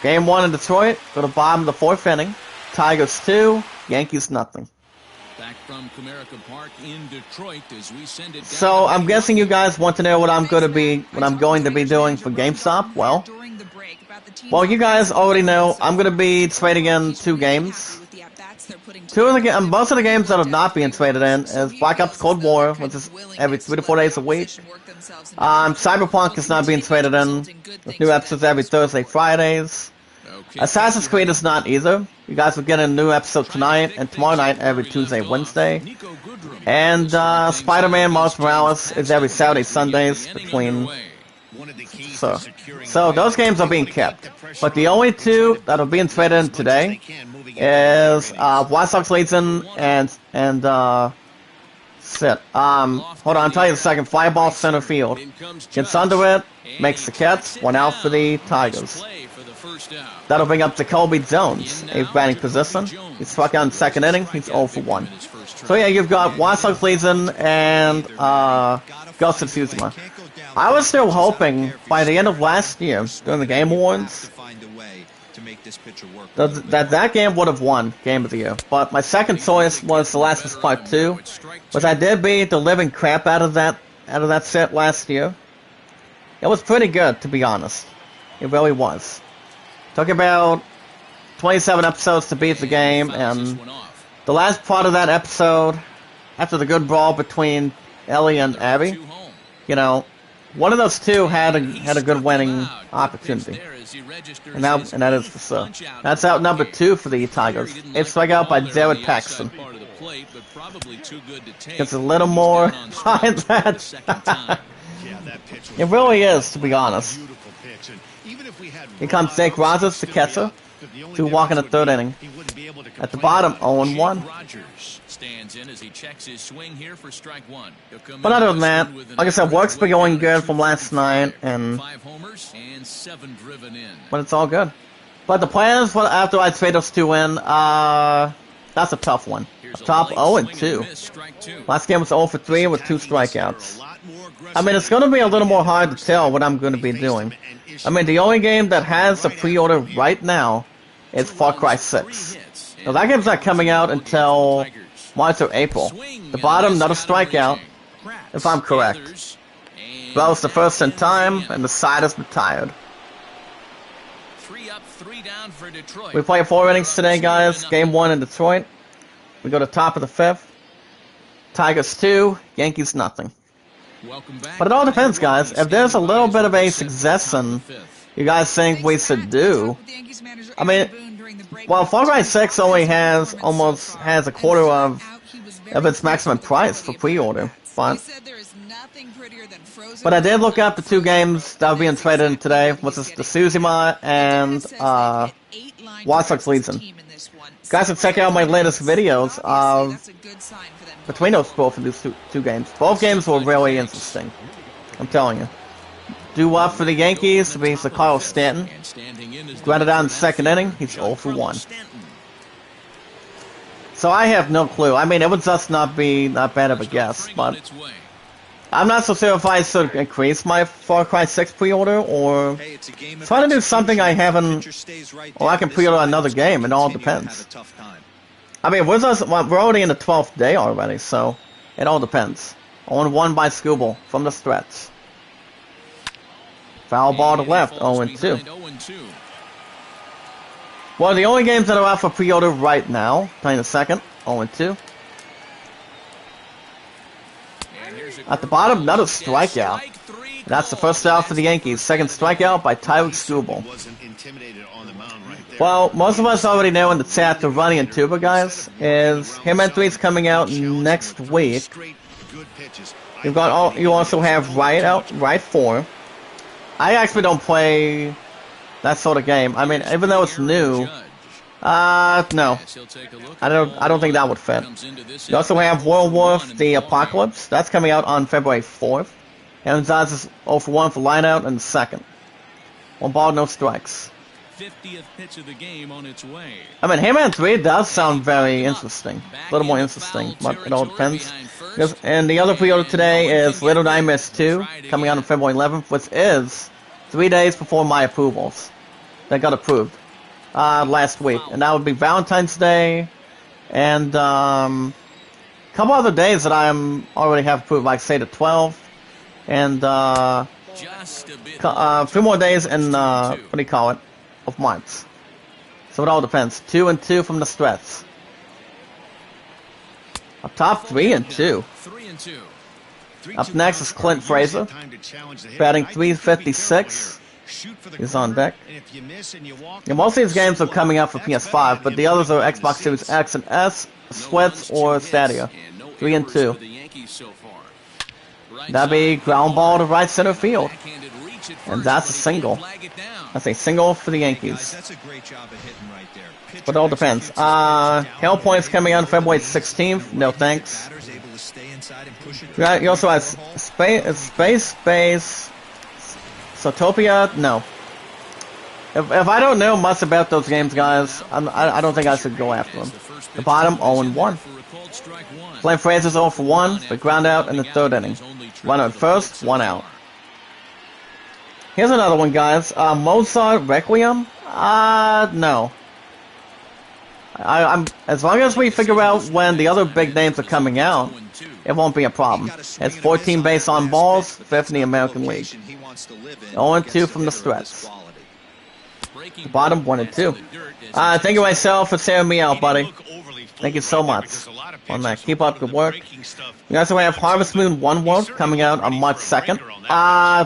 Game 1 in Detroit. Go to bottom of the 4th inning. Tigers 2. Yankees nothing. Back from Comerica Park in Detroit as we send it down. So I'm guessing you guys want to know what I'm going to be doing for GameStop. Well, you guys already know I'm going to be trading in 2 games. Most of the games that are not being traded in is Black Ops Cold War, which is every 3 to 4 days a week. Cyberpunk is not being traded in. With new episodes every Thursday, Fridays. Assassin's Creed is not either. You guys will get a new episode tonight and tomorrow night every Tuesday, Wednesday. And Spider-Man Miles Morales is every Saturday, Sundays between. So those games are being kept. But the only 2 that are being traded in today is White Sox Legion and hold on, I'll tell you in a second. Fly ball center field. Gets under it, makes the catch, 1 out for the Tigers. That'll bring up Jacoby Jones, a batting position. He struck out in 2nd inning, he's 0 for 1. So yeah, you've got White Sox Legion and Ghost of Tsushima. I was still hoping by the end of last year, during the Game Awards, that game would have won Game of the Year. But my second choice was The Last of Us Part 2, which I did beat the living crap out of that set last year. It was pretty good, to be honest. It really was. Took about 27 episodes to beat the game, and the last part of that episode, after the good brawl between Ellie and Abby, you know, one of those 2 had a good winning opportunity, and that is for sure. That's out number 2 for the Tigers. It's struck out by Jared Paxton. It's a little more behind that. It really is, to be honest. Here comes Jake Rogers, the catcher, to walk in the 3rd inning. At the bottom, 0-1. But other than that, like I said, work's been going good from last night, but it's all good. But the plans for after I trade those 2 in, that's a tough one. Top 0-2. Last game was 0 for 3 with 2 strikeouts. I mean, it's going to be a little more hard to tell what I'm going to be doing. I mean, the only game that has a pre-order right now is Far Cry 6. Now, that game's not coming out until March or April. The bottom, not a strikeout, if I'm correct. That was the first in time, and the side is retired. We play 4 innings today, guys. Game 1 in Detroit. We go to top of the 5th. Tigers 2, Yankees nothing. But it all depends, guys. If there's a little bit of a suggestion you guys think we should do, I mean, Well, Far Cry 6 only has a quarter of its maximum price for pre-order, but I did look up the two games that are being traded in today, which is the Tsushima and Watch Dogs Legion. Guys should check out my latest videos between those both of these two games. Both games were really interesting. I'm telling you. Do up for the Yankees to be Carlos Stanton. Grounded out in the second inning. He's 0 for 1. So I have no clue. I mean, it would just not bad of a guess, but I'm not so sure if I should increase my Far Cry 6 pre-order or try to do something I haven't, or I can pre-order another game. It all depends. I mean, we're already in the 12th day already, so it all depends. 0-1 by Scooble from the stretch. Foul ball to left, 0-2. Well, the only games that are out for pre-order right now, playing the second, 0-2. At the bottom, another strikeout. That's the first out for the Yankees. Second strikeout by Tyler Scooble. Well, most of us already know in the chat the Runny and Tuba guys is Hitman 3 is coming out next week. You also have Right 4. I actually don't play that sort of game. I mean, even though it's new, no, I don't think that would fit. You also have World War the Apocalypse. That's coming out on February 4th. And Zaz is 0 for 1 for lineout in the second. 1 ball, no strikes. 50th pitch of the game on its way. I mean, Hitman 3 does sound very interesting. A little more interesting, but it all depends. And the other pre-order today is Little Nightmares 2, coming out on February 11th, which is 3 days before my approvals. That got approved last week. And that would be Valentine's Day and a couple other days that I already have approved, like say the 12th and a few more days in, what do you call it, of months. So it all depends. 2-2 from the stretch. Up top, 3-2. Up next is Clint Fraser, batting .356. He's on deck. Yeah, most of these games are coming out for PS5, but the others are Xbox Series X and S, Switch, or Stadia. 3-2. That'd be ground ball to right center field. And that's a single. That's a single for the Yankees. But it all depends. Hellpoint's coming out on February 16th. No thanks. Right, you also have Space Zootopia. No. If I don't know much about those games, guys, I don't think I should go after them. The bottom, 0-1. Flame Fraser's 0 for 1, but ground out in the third inning. One out first, 1 out. Here's another one, guys. Mozart Requiem? No. As long as we figure out when the other big names are coming out, it won't be a problem. It's 14 base on balls, 5th in the American League. 0-2 from the stretch. The bottom, 1-2. Thank you myself for sharing me out, buddy. Thank you so much on that. Keep up the work. We also have Harvest Moon 1 World coming out on March 2nd.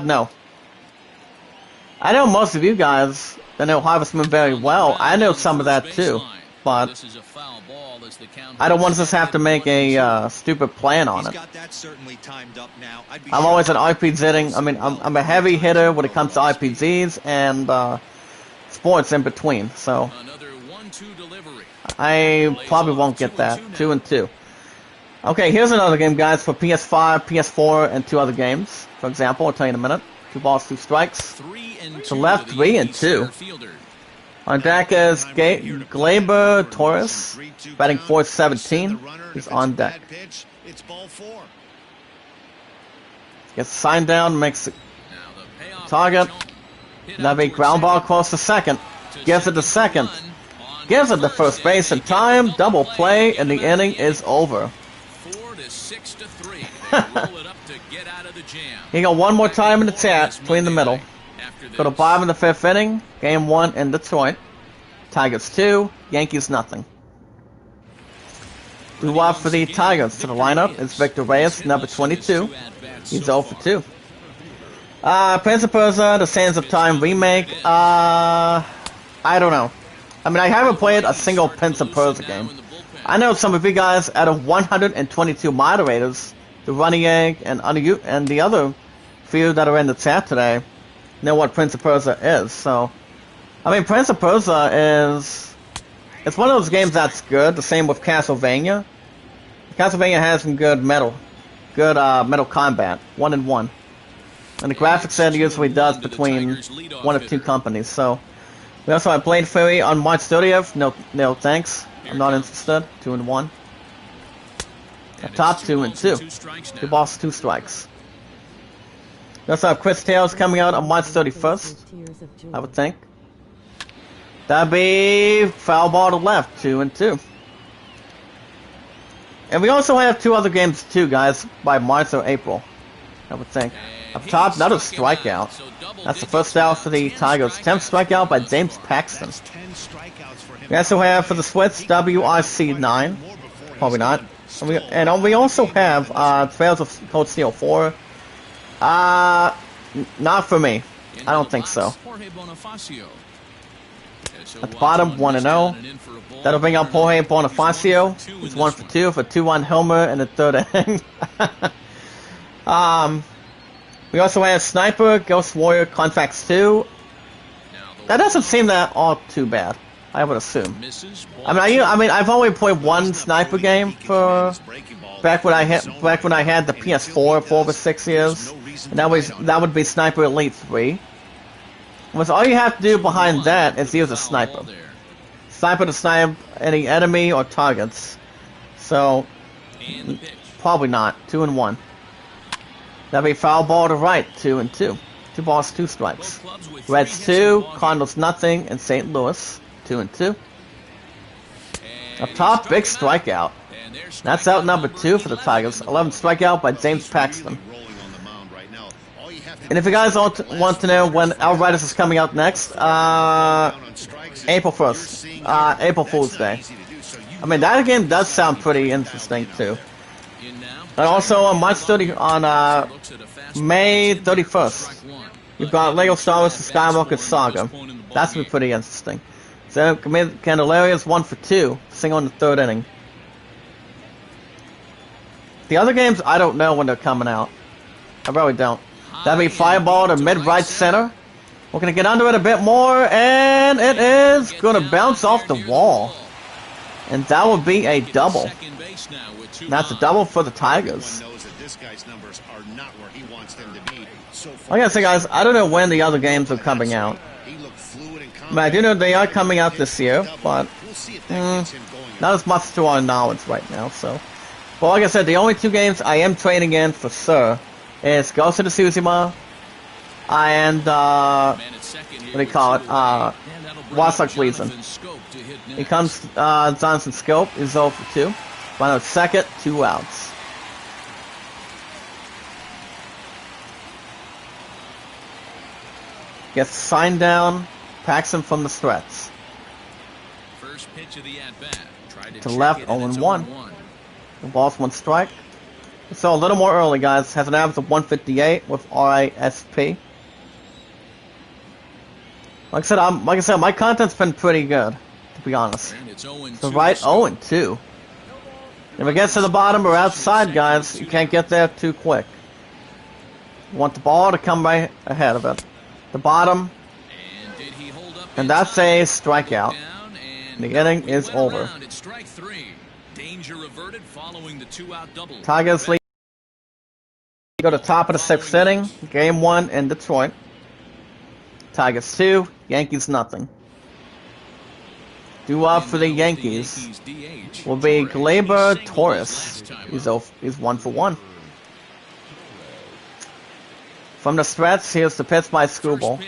No. I know most of you guys that know Harvest Moon very well. I know some of that too, but I don't want to just have to make a stupid plan on it. I'm always an RPGing. I mean, I'm a heavy hitter when it comes to RPGs and sports in between. So I probably won't get that. 2-2. Okay, here's another game, guys, for PS5, PS4, and 2 other games. For example, I'll tell you in a minute. 2 balls, 2 strikes. To left, 3-2. On deck is Glaber Torres, batting .417. He's on deck. Gets signed down, makes the target. That'll be ground ball close to second. Gives it to second. Gives it to first base in time. Double play, and the inning is over. He got one more time in the chat, clean the middle. Go to bottom of the 5th inning. Game 1 in Detroit. Tigers 2, Yankees nothing. We watch for the Tigers. To the lineup is Victor Reyes, number 22. He's 0 for 2. Prince of Persia, The Sands of Time remake. I don't know. I mean, I haven't played a single Prince of Persia game. I know some of you guys, out of 122 moderators, the Running Egg and the other few that are in the chat today, know what Prince of Persia is. So, I mean, Prince of Persia it's one of those games that's good. The same with Castlevania. Castlevania has some good metal combat, 1-in-1, and the graphics set usually does between 1 or 2 companies. So. We also have Blade Fury on March 30th. No thanks. I'm not interested. 2-1. Up top, 2-2. Two balls, 2 strikes. We also have Chris Tales coming out on March 31st. I would think. That'd be foul ball to left, 2-2. And we also have 2 other games too, guys, by March or April. I would think. Up top, another strikeout. That's the first out for the Tigers. 10th strikeout by James Paxton. We also have for the Switch WRC9. Probably not. And we also have Trails of Cold Steel 4. Not for me. I don't think so. At the bottom, 1-0. That'll bring up Jorge Bonifacio. He's 1 for 2 for 2-1 Helmer in the 3rd inning. We also have Sniper, Ghost Warrior, Contracts 2. That doesn't seem that all too bad, I would assume. I mean, I've only played one Sniper game for back when I had the PS4 for over 6 years, and that would be Sniper Elite 3. Because all you have to do behind that is use a sniper. Sniper to snipe any enemy or targets. So probably not. 2-1. That'd be foul ball to right, 2-2. 2 balls, 2 strikes. Reds 2, Cardinals nothing, and St. Louis 2-2. Up top, big strikeout. That's out number 2 for the Tigers. 11th strikeout by James Paxton. And if you guys want to know when Outriders is coming out next, April 1st, April Fool's Day. I mean, that game does sound pretty interesting too. And also on May 31st, you've got Lego Star Wars The Skywalker Saga. That's been pretty interesting. So Candelaria's 1 for 2, single in the 3rd inning. The other games, I don't know when they're coming out. I really don't. That'd be Fireball to mid-right center. We're gonna get under it a bit more, and it is gonna bounce off the wall. And that would be a double. That's a double for the Tigers. I gotta say, guys, I don't know when the other games are coming out. But I do know they are coming out this year, but not as much to our knowledge right now. So, but like I said, the only 2 games I am trading in for sure is Ghost of Tsushima and what do you call it? Watch Legion. Here comes Johnson Scope is 0 for 2. Final second, 2 outs. Gets signed down, Paxton from the threats. First pitch of the at-bat. To left, 0-1. The ball's 1 strike. So a little more early, guys. Has an average of 158 with RISP. Like I said, my content's been pretty good, to be honest. So right, 0-2. If it gets to the bottom or outside, guys, you can't get there too quick. You want the ball to come right ahead of it. The bottom, and that's a strikeout. The inning is over. Tigers lead. Go to top of the 6th inning. Game 1 in Detroit. Tigers 2, Yankees nothing. Due up for the Yankees will be Gleyber Torres. He's 1 for 1. From the stretch, here's the pitch by Screwball.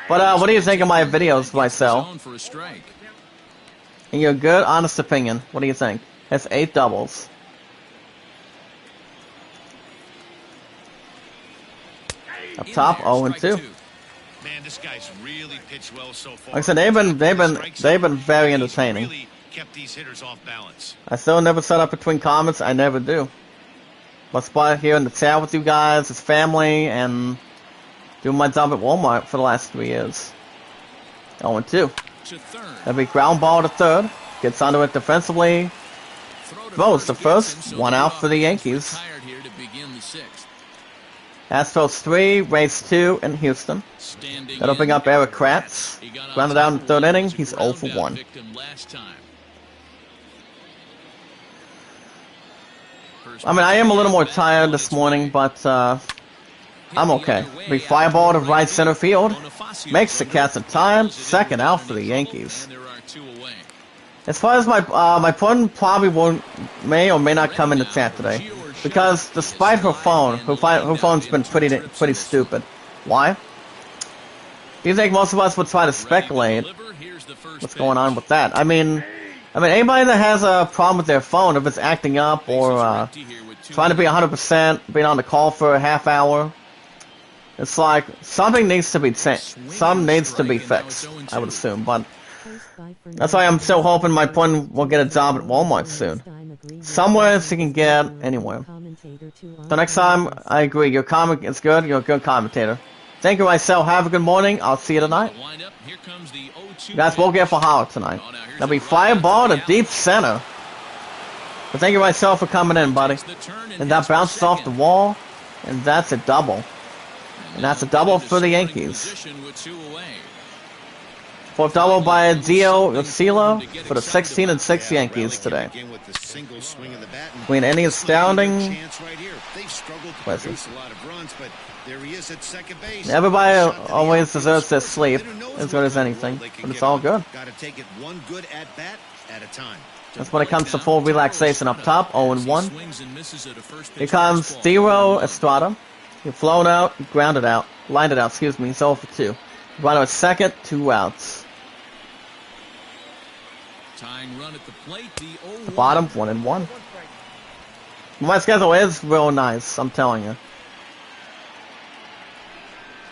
But what do you think of my videos myself? In your good, honest opinion, what do you think? It's 8 doubles. Up top, 0-2. Man, this guy's really pitched well so far. Like I said, they've been very entertaining. Really kept these hitters off balance. I still never set up between comments. I never do. But spot here in the chat with you guys, as family, and doing my job at Walmart for the last 3 years. 0-2. To third. That'll be ground ball to third. Gets onto it defensively. Throw to Throws the gets first. him, so One the out for the offense Yankees. retired here to begin the sixth. Astros 3, Rays 2 in Houston. Standing That'll bring in, up Eric Kratz. he got on Grounded top out in of third one, inning. was a He's 0 for ground out 1. victim last time. I mean, I am a little more tired this morning, but I'm okay. Big fly ball to right center field. Makes the Cats in time. Second out for the Yankees. As far as my phone probably may or may not come in the chat today, because despite her phone's been pretty stupid. Why? Do you think most of us would try to speculate what's going on with that? I mean, anybody that has a problem with their phone, if it's acting up or trying to be 100%, being on the call for a half hour, it's like something needs to be changed. Some needs to be fixed, I would assume. But that's why I'm still hoping my phone will get a job at Walmart soon. Somewhere she can get anywhere. So next time, I agree. Your comment is good. You're a good commentator. Thank you, myself. Have a good morning. I'll see you tonight. You guys will get for Howard tonight. That'll be fly ball to deep center. But thank you, myself, for coming in, buddy. And that bounces off the wall, and that's a double. And that's a double for the Yankees. Fourth double by Dio Urcila for the 16-6 Yankees today. I mean, any astounding... Everybody always deserves their sleep as good as anything, but it's all good. That's when it comes to full relaxation up top, 0-1. Here comes Theo Estrada. You're flown out, grounded out, lined it out, excuse me, he's 0 for 2. Runner at second, 2 outs. The bottom, 1-1. My schedule is real nice, I'm telling you.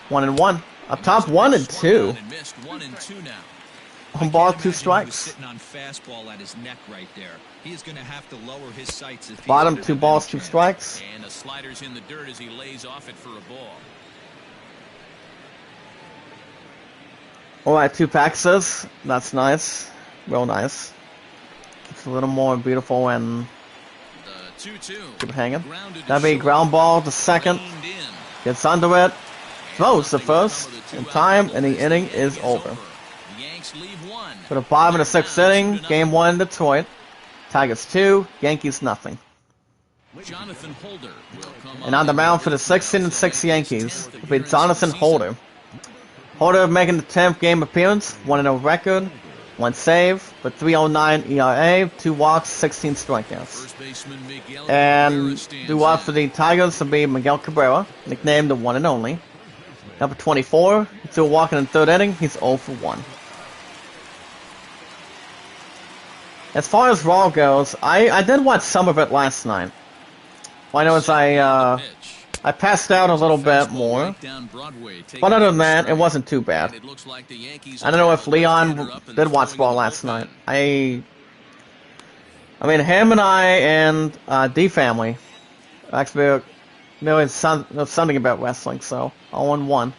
1-1. Up top, 1-2. One ball, 2 strikes. Bottom, 2 balls, 2 strikes. And the slider's in the dirt as he lays off it for a ball. Alright, 2 Paxes. That's nice. Real nice. It's a little more beautiful and keep it hanging. That'd be ground ball to second. Gets under it. Throws the first. In time, and the inning is over. For the bottom of the 6th inning, Game 1 Detroit. Tigers 2, Yankees nothing. And on the mound for the 16-6 Yankees will be Jonathan Holder. Holder making the 10th game appearance, 1-0 record, 1 save, for 3.09 ERA, 2 walks, 16 strikeouts. And the walk for the Tigers will be Miguel Cabrera, nicknamed the one and only. Number 24, still walking in the 3rd inning, he's 0 for 1. As far as Raw goes, I did watch some of it last night. What I know is I passed out a little bit more. But other than that, it wasn't too bad. I don't know if Leon did watch Raw last night. I mean, him and I and D-Family actually know something about wrestling, so 0-1.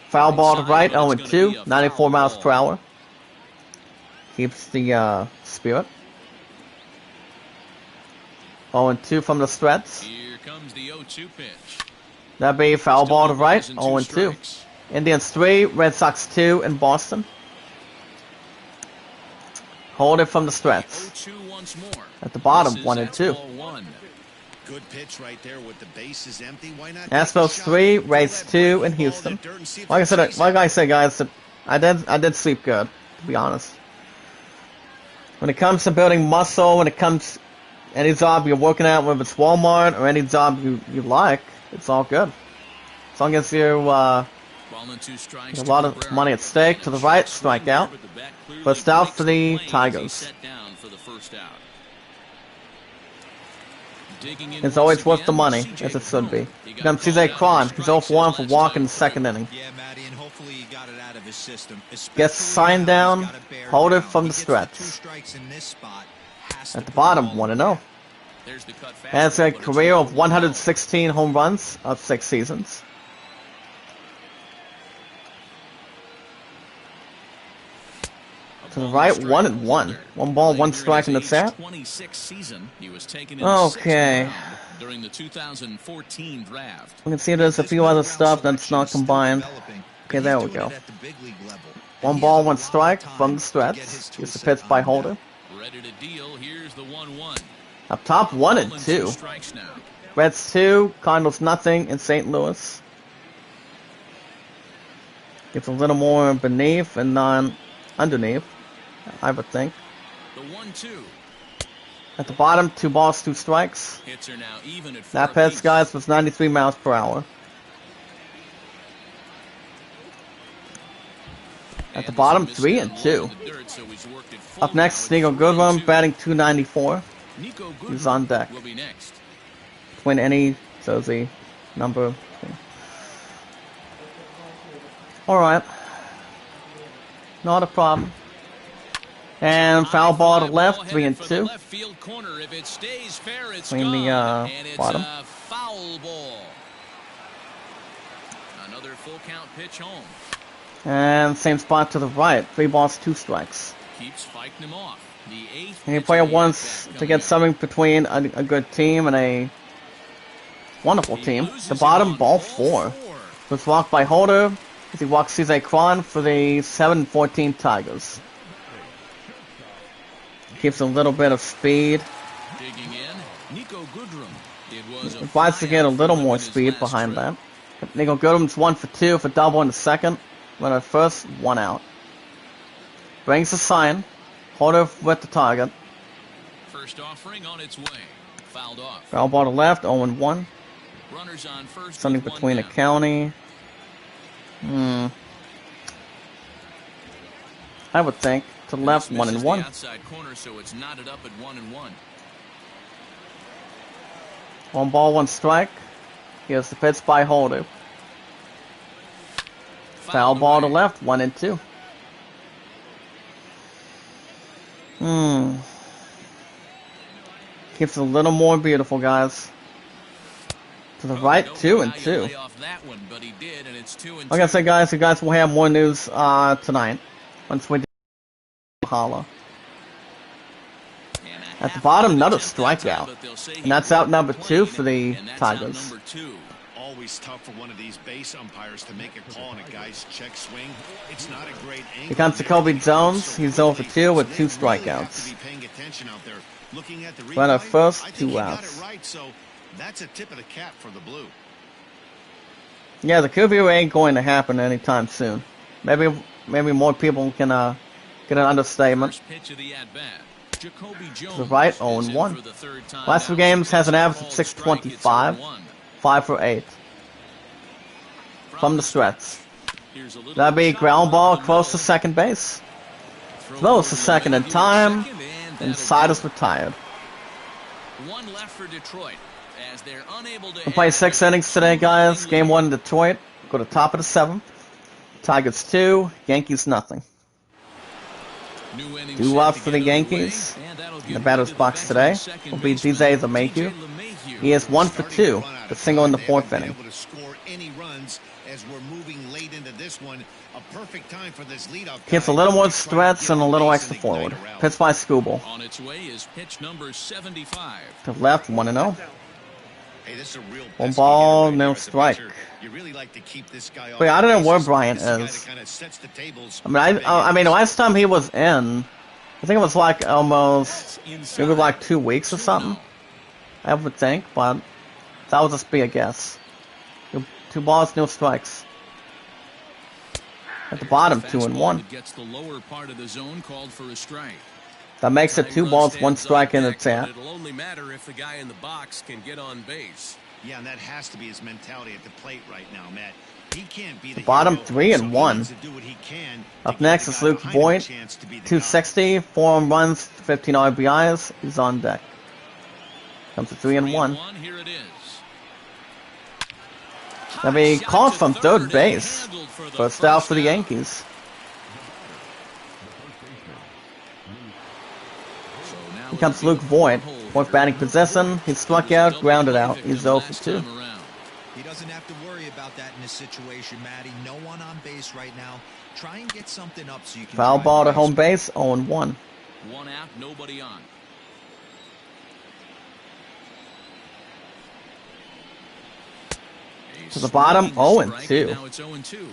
Foul ball to right, 0-2, 94 miles per hour. Keeps the spirit. 0-2 from the stretch. Here comes the 0-2 pitch. That'd be foul ball to right, 0-2. Indians 3, Red Sox 2 in Boston. Hold it from the stretch. At the bottom, 1-2. Good pitch right there with the bases empty. Why not? Astros 3, Rays 2 in Houston. Like I said, guys, I did sleep good, to be honest. When it comes to building muscle, when it comes any job you're working at, whether it's Walmart or any job you like, it's all good. As long as you a lot of money at stake. To the right, strike out. First out for the Tigers. It's always worth the money, as it should be. Here comes CJ Cron. He's 0 for 1 for walking in the 2nd inning. Gets signed down. Hold it from the stretch. At the bottom, 1-0. Has a career of 116 home runs of 6 seasons. To the right, 1-1. One ball, one strike in the set. 26th season. He was taken in Okay. the 6th round during the 2014 draft. We can see there's a few other stuff that's not combined. Okay, there we go. One ball, one strike from the stretch. Here's the pitch by Holder. Ready to deal. Here's the 1-1. Up top, 1-2. Strikes now. Reds 2, Cardinals nothing in St. Louis. Gets a little more beneath and non underneath, I would think. The 1-2. At the bottom, 2 balls, 2 strikes. Hits are now even at That 4 pitch, guys, was 93 miles per hour. At the bottom, 3-2. Up next, Nico Goodrum, batting 294. He's on deck. Will be next. Between any jersey number. Alright. Not a problem. And foul ball to left, 3-2. Left field corner. If it stays fair, it's Between the and it's bottom. a foul ball. Another full count pitch home. And same spot to the right, 3 balls, 2 strikes. Keeps fighting him off. The 8th. Any player wants to get something between a good team and a wonderful team. The bottom, ball 4. Was walked by Holder as he walks CJ Cron for the 7-14 Tigers. Keeps a little bit of speed. Digging in, Nico Goodrum. It was a Tries to get a little more speed behind that. Nico Goodrum's 1 for 2 for double in the second. Runner at first, 1 out. Brings the sign. Holder with the target. First offering on its way. Fouled off. Foul ball to left, 0-1. Runners on first. Something with between one a down. county. I would think. To the left, Misses 1-1. the outside corner, so it's knotted up at 1-1. 1 ball, 1 strike. Here's the pitch by Holder. Foul ball to away. left, 1-2. Keeps it a little more beautiful, guys. To the right, Don't 2 know and how you 2. lay off that one, but he did, and it's 2 and Like I 2. said, guys, you guys will have more news tonight once we do holla. And a At the half bottom, of another attempt that time, strikeout. but they'll say he And that's out broke number the 2 plane, for the and that's out Tigers. number 2. Always tough for one of these base umpires to make a call on a guy's check swing. It's not a great angle. Here comes Jacoby Jones. He's 0 for 2 with 2 strikeouts. Runner first, 2 outs. Right, so that's a tip of the cap for the blue. Yeah, the QB ain't going to happen anytime soon. Maybe more people can get an understatement. First pitch of the at-bat. Jacoby Jones To the right, is 0-1. in for the third time Last 2 out. games has an average of Called 625. strike, it's 5 for 8. 0-1. From the stretch. Here's a little That'd be shot ground ball up the close to middle. second base. Throw Close over to the second in middle, time. second, and And that'll side go. is retired. One left for Detroit as they're unable to We'll play 6 innings today, guys. Game 1 in Detroit. Go to top of the 7th. Tigers 2, Yankees nothing. New innings 2 set left to for get the underway, Yankees. and that'll In give the batter's to the box bench today with second will be baseman DJ LeMahieu. He is 1 for 2, the single in the 4th inning. Able to score any runs as we're moving late into this one. A perfect time for this leadoff. Gets a little more stretch and a little extra forward. Pitch by Scooble. On its way is pitch number 75. To the left, 1-0. Hey, this is a real One pesky ball, hitter right no here as a strike. pitcher. You really like to keep this guy off Wait, I the don't know where bases. Bryant This guy is. that kinda sets the tables I mean, last time he was in, I think it was like almost, maybe like 2 weeks or something. I would think, but that would just be a guess. 2 balls, no strikes. At the bottom, 2-1. Gets the lower part of the zone, called for a strike. That makes it 2 balls, 1 strike in the tap. It'll only matter if the guy in the box can get on base. Yeah, and that has to be his mentality at the plate right now, Matt. He can't be the Bottom hero, 3 so and he 1. needs to do what he can to Up give next the is guy Luke behind him a Voigt. chance to be the guy. 260, 4 home runs, 15 RBIs. He's on deck. Comes to 3-1. 3-1, here it is. That'll be Shot called to from third and base. handled for the First out for the out. Yankees. So now Here comes it'll be Luke the Voigt. four-hole Fourth for batting Voigt. possession. He struck out, grounded out. He's 0 for 2. He doesn't have to worry about that in this situation, Matty. No one on base right now. Try and get something up so you can Foul drive ball the to home base. base, 0-1. One out, nobody on. To the bottom, 0-2. Now it's 0-2.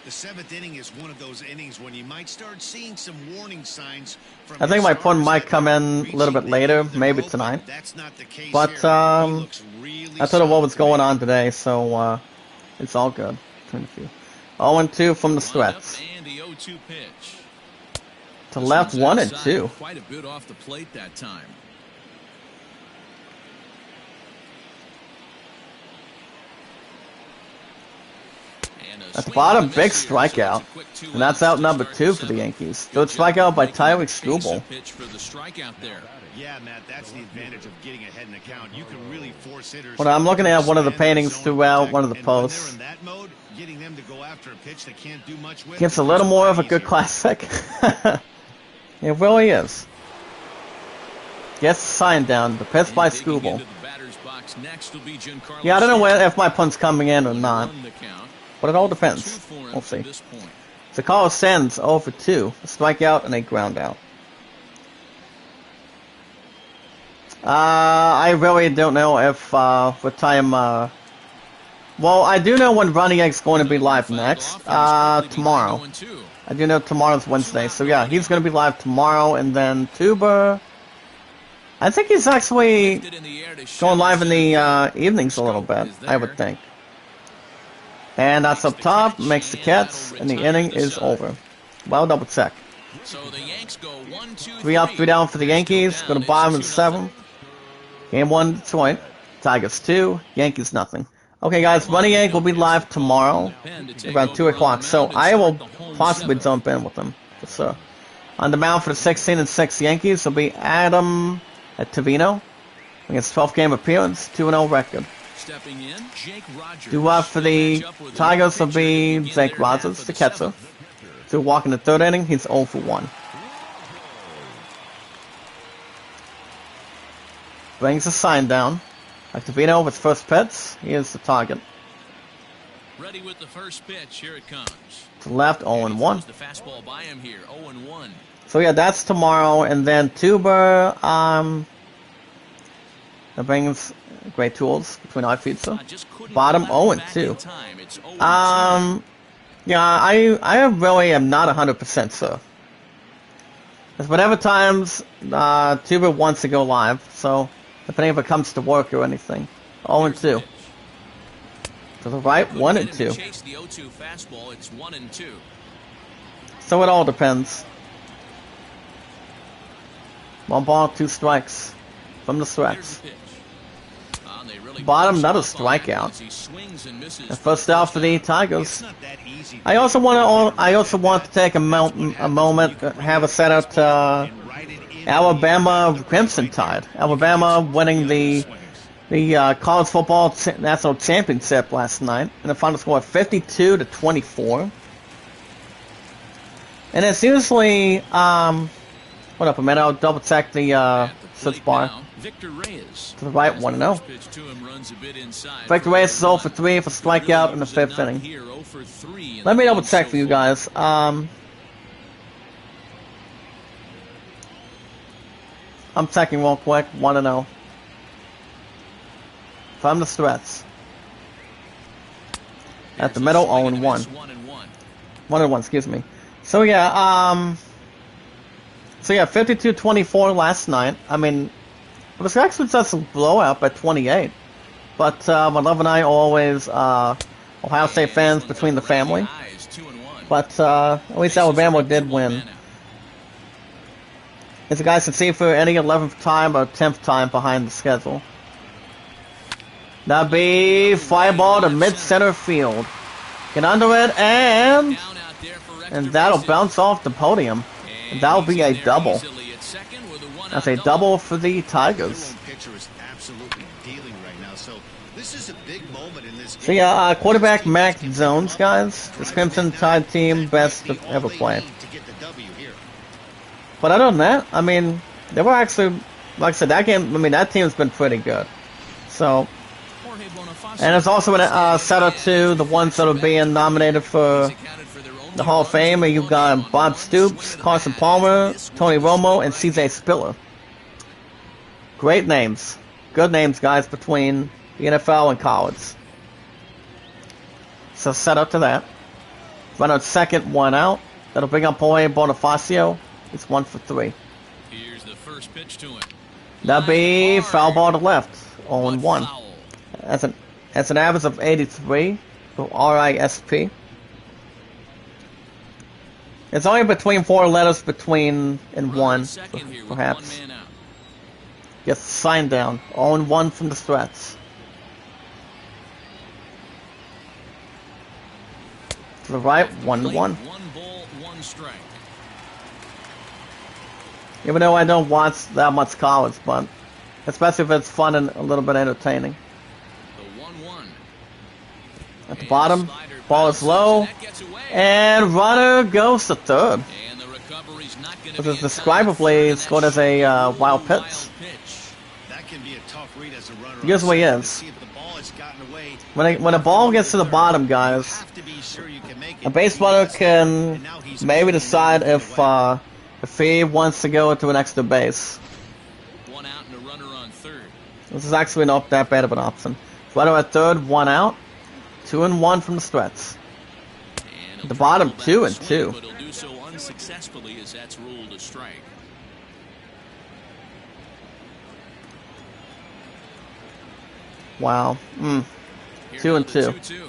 The 7th inning is one of those innings when you might start seeing some warning signs from I think your my point starters might that come are in a little bit reaching the later, end of their maybe rope, tonight. That's not the case But, here. He looks really I don't know what was solid to me. going on today, so it's all good. 0-2 from the Wound up stretch. and the 0-2 pitch. To This left, one's 1 and outside, 2. Quite a bit off the plate that time. And a At the swing bottom, and a big miss here, so it's a strikeout. quick 2 And that's outs out to number start 2 the for the 7th. Yankees. Good Third job strikeout by making that Tyreek pace Struble. of pitch for the strikeout there. Yeah, Matt, that's the advantage of getting ahead in the count. You can really force hitters. Well, I'm looking to at one of the expand their paintings zone of throughout attack, one of the and when they're posts. in that mode, getting them to go after a pitch they can't do much with. Gives a becomes little more of a lot good easier. classic. It really is. Gets the sign down. The pitch by And digging Struble. into the batter's box next will be Giancarlo Yeah, I don't know Stanton. if my punt's coming in or not. 1-1 the count. But it all 0 for depends. 2 for him We'll to see. this point. So Carlos sends 0 for 2. A strikeout and a ground out. I really don't know if what time. Well, I do know when Ronnie Egg's going to be live next. Tomorrow. I do know tomorrow's Wednesday. So yeah, he's going to be live tomorrow, and then Tuber. I think he's actually going live in the evenings a little bit. I would think. And that's up top, makes the catch, and the inning is over. Well, double check. So the Yanks go 1-2-3. 3 up, 3 down for the Yankees. Go to bottom of the 7th. Game 1, Detroit. Tigers 2, Yankees nothing. Okay, guys, Running Egg will be live tomorrow around 2 o'clock. So I will possibly jump in with them. So, on the mound for the 16 and 6 Yankees will be Adam Tavino. Against 12th game appearance, 2-0 record. Stepping in, Jake Rogers. Due up for the Tigers will be Jake Rogers, the catcher. So walking the 3rd inning, he's 0 for 1. Brings the sign down. Octavino with first pitch. He is the target. Ready with the first pitch. Here it comes. To left, 0 and 1. The fastball by him here, 0 and 1. So yeah, that's tomorrow, and then Tuber. That brings great tools between our pizza. Bottom 0 and 2. Yeah, I really am not 100% sure. Because whatever times Tuber wants to go live, so depending if it comes to work or anything. 0 and 2. To the right, 1 and 2. Chase the 0-2 fastball, it's 1 and 2. So it all depends. 1 ball, 2 strikes from the stretch. Bottom, another strikeout. The first out for the Tigers. I also want to take a moment, have a shout out to Alabama Crimson Tide. Alabama winning the college football national championship last night, and the final score 52-24. And it's usually hold up a minute, I'll double check the search bar. Victor Reyes. To the right, 1-0. Victor Reyes is 0 for 3 for strikeout in the 5th inning. Let me double check for you guys. I'm checking real quick. 1-0. From the stretch. At the middle, 0 and 1. 1 and 1, excuse me. So yeah, 52-24 last night. I mean, it was actually just a blowout by 28. But my love and I are always Ohio State fans between the family. But at least Alabama did win. As you guys can see, for any 11th time or 10th time behind the schedule. That'd be fly ball to mid-center field. Get under it, and that'll bounce off the podium. And that'll be a double. That's a double for the Tigers. So yeah, quarterback Mac Jones, guys. This Crimson Tide team, best to ever play. But other than that, I mean, they were actually, like I said, that game, I mean, that team's been pretty good. So, And there's also a setter to the ones that are being nominated for the Hall of Fame. And you've got Bob Stoops, Carson Palmer, Tony Romo, and C.J. Spiller. Great names. Good names, guys, between the NFL and college. So set up to that. Runner at second, one out. That'll bring up Jorge Bonifacio. It's 1 for 3. Here's the first pitch to him. That'll be foul ball to left. 0-1. That's an average of 83 for RISP. It's only between 4 letters between and 1, perhaps. Gets the sign down. 0-1 from the stretch. To the right, 1-1. 1 ball, 1 strike. Even though I don't watch that much college, but especially if it's fun and a little bit entertaining. The 1-1. At the bottom, ball is low, and runner goes to third. And the recovery's not going Which is describably scored as a wild pitch. That can be a tough read as a runner. Usually is. When a ball gets to the bottom, guys, a base runner can maybe decide if he wants to go to an extra base. 1 out and a runner on third. This is actually not that bad of an option. Runner at third, 1 out, 2-1 from the stretch. At the bottom, 2-2. But he'll do so unsuccessfully as that's ruled a strike. Wow. 2-2.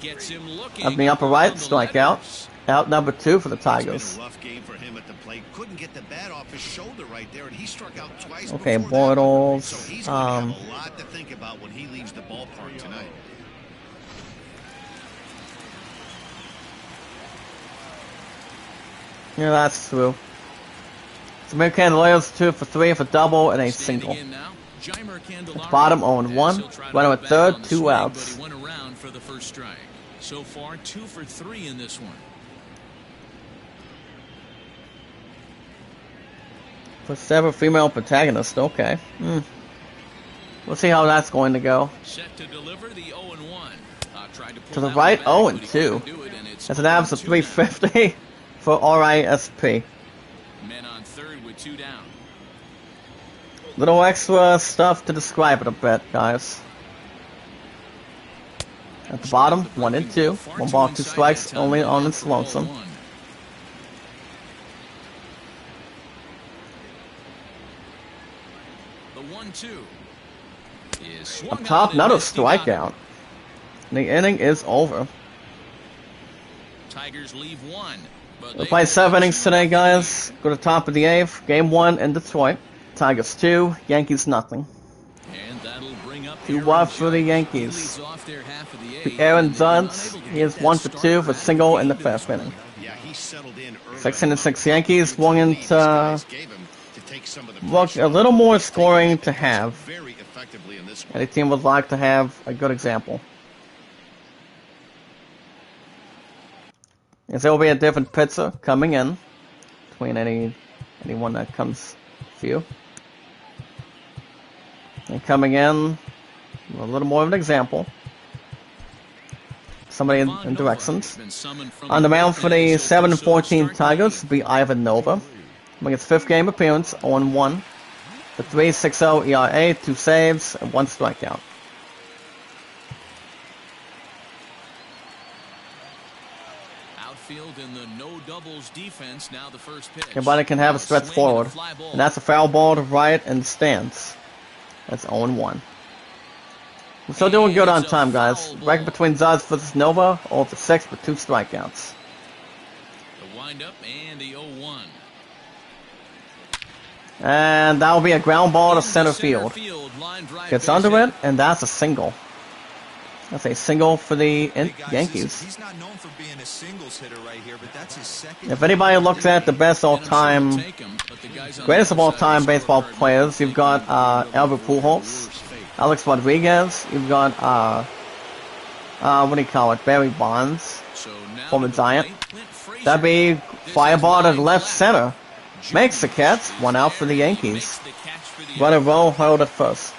Gets him looking Up in the upper right, on the strikeout. letters. Out number 2 for the It's been Tigers. a rough game for him at the plate. Couldn't get the bat off his shoulder right there, and he struck out twice. Okay, before that. Bortles. So he's going to have a lot to think about when he leaves the ballpark tonight. Yeah, that's true. So Samir Candelar's 2 for 3 for double and a single. At the bottom, 0-1. Runner at third, 2 outs. But he went around for the first strike. So far, 2 for 3 in this one. For 7 female protagonist, okay. We'll see how that's going to go. Set to deliver the 0-1. Tried to To pull the out right, the bag, but he 0-2. couldn't do it, and it's That's an average of 0-2 now. 350 for RISP. Men on third with 2 down. Little extra stuff to describe it a bit, guys. At the bottom, 1-2. 1 ball, 2 strikes, only on its lonesome. The 1-2 is swung Up top, out another and missed. He got it. strikeout. The inning is over. Tigers leave 1. But We'll they play 7 innings today, guys. Go to the top of the 8th. Game 1 in Detroit. Tigers 2, Yankees nothing. And that'll bring up 2-1 for the Yankees. He leads off their half of the 8th, Aaron and they've been Judge, unable to he get is that 1 for start 2 for that single in the game 5th inning. Yeah, he settled in early. 6-6 Yankees, swung into Gave him to take some of the look pressure a little more scoring to have. very effectively in this one. Any team would like to have a good example. As there will be a different pitcher coming in between anyone that comes for you. And coming in, a little more of an example. Somebody in directions. On the mound for the 7-14 Tigers will be Ivan Nova. Making his 5th game appearance, 0-1. The 3.60 ERA, 2 saves, and 1 strikeout. Outfield in the no doubles defense. Now the first pitch. Everybody can have a stretch Swing forward. and a fly ball. And that's a foul ball to right and stands. That's 0-1. We're still doing good on time, guys. Record between Zaz versus Nova, 0 for 6 with 2 strikeouts. The windup and the 0-1. And that will be a ground ball to center field. Line drive Gets base under hit. it, and that's a single. That's a single for the Hey guys, Yankees. He's not known for being a singles hitter right here, but that's his second. If anybody looks at the best all-time, Take him, but the guys on greatest the of other all-time side baseball are players, you've got Albert Pujols, Alex Rodriguez, you've got, what do you call it, Barry Bonds, So now former to the Giant. plate, Clint Frazier. That'd be This fireball is to left line center. drive. Makes the catch, 1 out for the He Yankees. makes the catch for the Runner roll, held at first.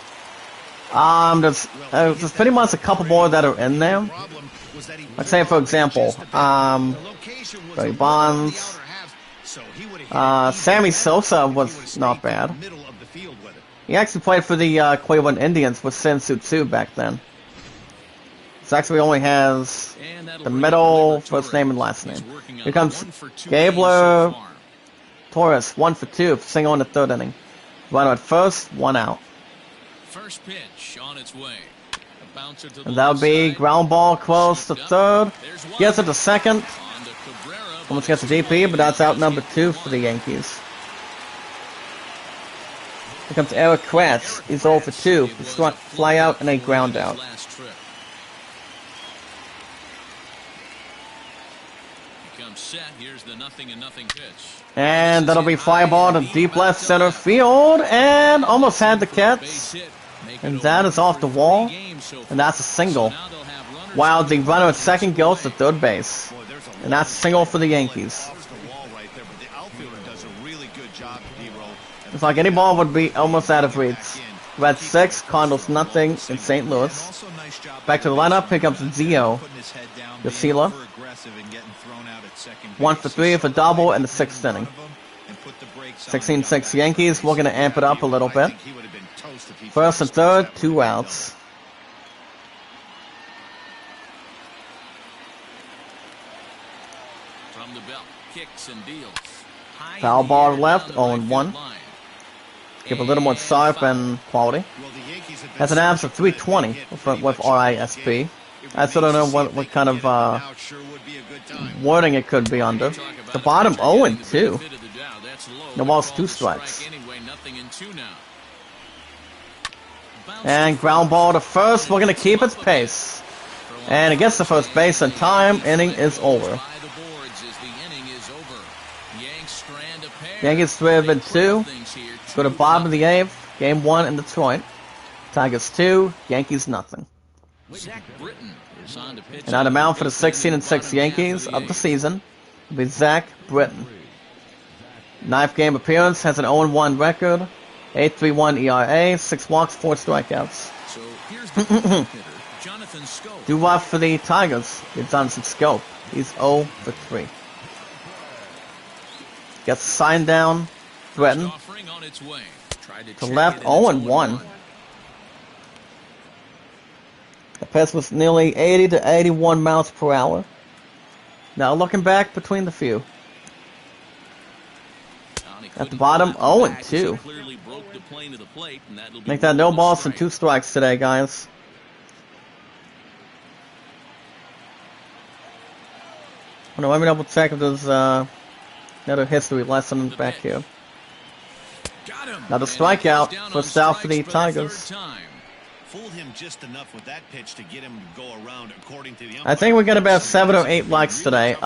There's pretty much a couple more that are in there. Like say for example, Barry Bonds, Sammy Sosa was not bad. He actually played for the Cleveland Indians with Sensu 2 back then. This actually only has the middle, first name, and last name. Here comes Gabler Torres, 1 for 2, single in the third inning. Runner at first, 1 out. First pitch on its way. A bouncer to the And that would be left side. ground ball close to third. There's one. Gets it to second. On to Cabrera, Almost gets the DP, but that's out number 2 for the Yankees. Here comes Eric Kratz. He's 0 for 2. He struck fly out and a ground out. Last trip. Becomes set. Here's the 0-0 pitch. And that'll be fly ball to deep left center field. And almost had the catch. Base hit. Make And it that over is off the 30 wall. games so And that's a single. now they'll have runners While the runner at second goes to third base. And that's a single for the Yankees. It's like any ball would be almost out of reach. Reds 6, Cardinals nothing in St. Louis. Back to the lineup, here comes Zio. Yasila. 1 for 3 for double in the 6th inning. 16-6 Yankees, we're going to amp it up a little bit. First and third, 2 outs. from the belt. Kicks and deals. High Foul in the ball air left, down the 0-1. right-field line. Give a little more sharp and quality. Has an average of 320 with RISP. I still don't know what kind of wording it could be under. The bottom 0-2. No balls, 2 strikes. And ground ball to first. We're going to keep its pace. And it gets to first base in time. Inning is over. Yankees 3-2. Go to bottom of the 8th. Game 1 in Detroit. Tigers 2. Yankees nothing. And on the mound for the 16-6 Yankees of the season will be Zach Britton. 9th game appearance, has an 0-1 record, 8.31 ERA, 6 walks, 4 strikeouts. So here's the hitter, Jonathan Scope. Do rough for the Tigers. It's on some scope. He's 0 for 3. Gets signed down. Britton Offering on its way. Tried to to check left, it, and it's 0-1. The pace was nearly 80 to 81 miles per hour. Now looking back between the few. At the bottom, 0-2. Clearly broke the plane of the plate, and that'll be Make that no one balls and strike. 2 strikes today, guys. Hold on, let me double check if there's another history lesson back here. Got him. Another And strikeout. he's down First on out for the strikes Tigers. third time. Fooled him just enough with that pitch to get him to go around, according to the I think we got about 7 or 8 likes today. big,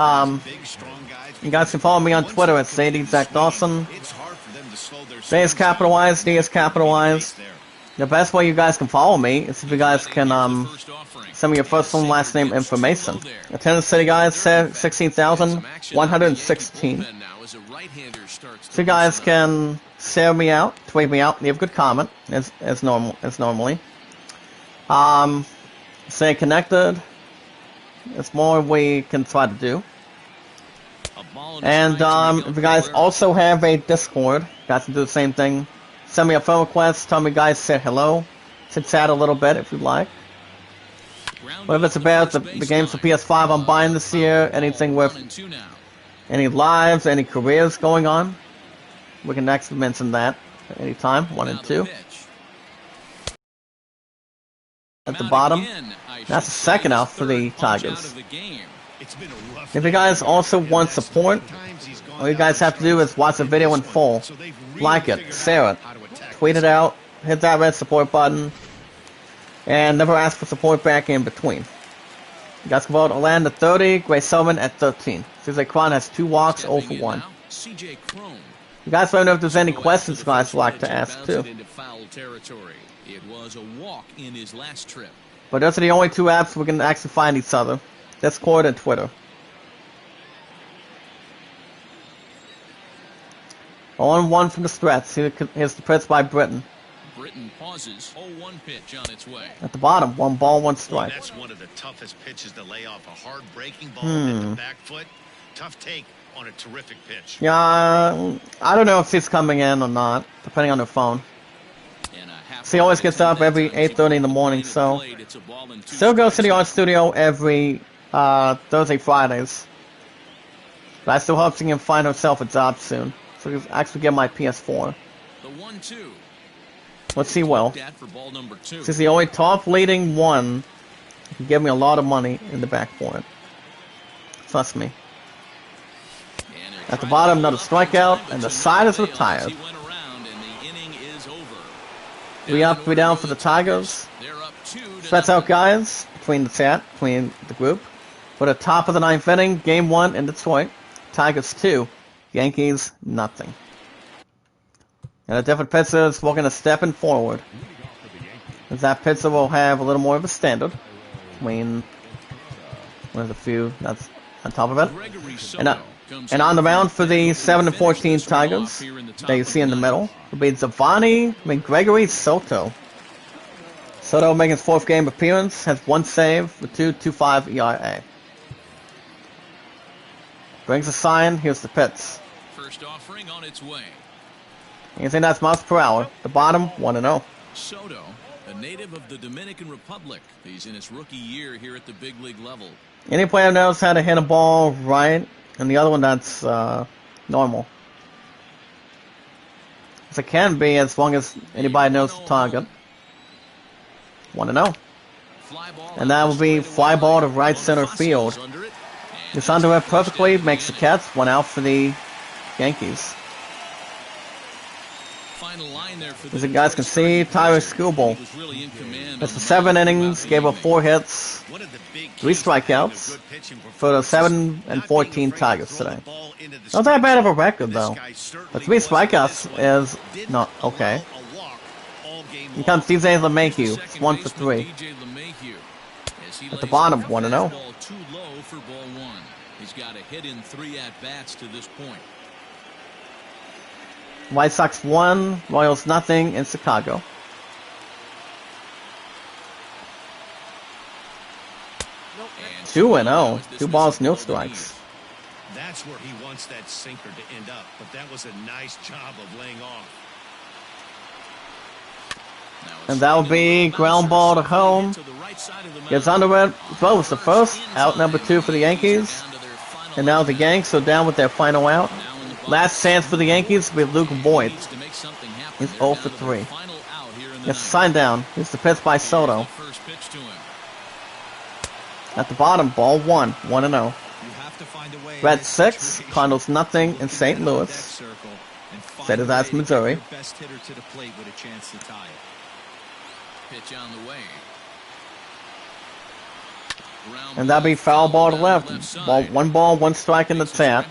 strong guys. You guys can follow me on Twitter at Zadie Zach Dawson. It's hard for them to slow their J is capitalized, D is capitalized. The best way you guys can follow me is if you guys can First offering. send me your first and last name information. Attendance City guys, 16,116. Bullpen now as a right-hander starts So you guys can share me out, tweet me out, leave a good comment as normally. Stay connected. It's more we can try to do. A ball a And strike to if you guys Miguel also have a Discord, you guys can do the same thing. Send me a phone request, tell me guys say hello, chit chat a little bit if you'd like. Ground What if it's ball about to the first games for baseline. PS5 I'm buying this year, anything with 1-2 now. any lives, any careers going on, we can actually mention that at any time, 1 and Now the 2. pitch. At the Out bottom, again, I that's should the second say, out for the third punch Tigers. out of the game. It's been a rough If you guys also want support, all you guys have to do is watch the video in full, like it, share it, tweet it out, hit that red support button, and never ask for support back in between. You guys can vote Orlando 30, Gray Sullivan at 13. CJ Cron has 2 walks, 0 for Stepping in 1. now, CJ Cron. You guys let me know if there's any questions you guys would like to ask Bounce too. it into foul territory. It was a walk in his last trip. But those are the only 2 apps we can actually find each other. Discord and Twitter. 0-1 from the stretch. Here's the pitch by Britton. Britton pauses. 0-1 pitch on its way. At the bottom, 1 ball, 1 Boy, strike. that's one of the toughest pitches to lay off. A hard breaking ball at the back foot. Tough take on a terrific pitch. Yeah, I don't know if he's coming in or not, depending on the phone. So he always gets up every 8:30 in the morning, so still goes to the art studio every Thursday, Fridays. But I still hope she can find herself a job soon, so he can actually get my PS4. The 1-2. Let's see, well. For ball number 2. Since the only top leading one, he can give me a lot of money in the back for it. Trust me. At the bottom, another strikeout, and the side is retired. 3 up, 3 down for the Tigers. So that's out, guys, between the chat, between the group. For the top of the 9th inning, Game 1 in Detroit. Tigers 2, Yankees nothing. And a different pitcher is looking to step in forward. As that pitcher will have a little more of a standard. Between one of the few that's on top of it. And on the mound for the 7-14 Tigers, that you see in the middle, will be Gregory Soto. Soto making his 4th game appearance, has 1 save with 2.25 ERA. Brings a sign, here's the pitch. First offering on its way. You can see that's miles per hour. The bottom, 1-0. Soto, a native of the Dominican Republic. He's in his rookie year here at the big league level. Any player knows how to hit a ball right, and the other one that's normal. As it can be, as long as anybody knows the target. 1-0. And that will be fly ball to right center field. It's under it perfectly, makes the catch, 1 out for the Yankees. As you guys can see, Tyler Skubal. That's for 7 innings, gave up 4 hits, 3 strikeouts for the 7-14 Tigers today. Not that bad of a record though. But 3 strikeouts is not okay. Here comes DJ LeMahieu. It's 1 for 3. At the bottom, 1-0. He's got a hit in 3 at-bats to this point. White Sox 1, Royals nothing in Chicago. And 2-0. 2 balls, no strikes. That's where he wants that sinker to end up, but that was a nice job of laying off. And that will be ground ball to home. Gets under it. Well, it's the first. Out number 2 for the Yankees. And now the Yanks are down with their final out. Last chance for the Yankees with Luke Voigt. He's 0 for 3. Gets the sign down. Here's the pitch by Soto. At the bottom, ball 1. 1-0. Reds 6, Cardinals nothing in St. Louis. Said it as Missouri. Pitch on the way. And that'll be foul ball to left. 1 ball, 1 strike in the chat.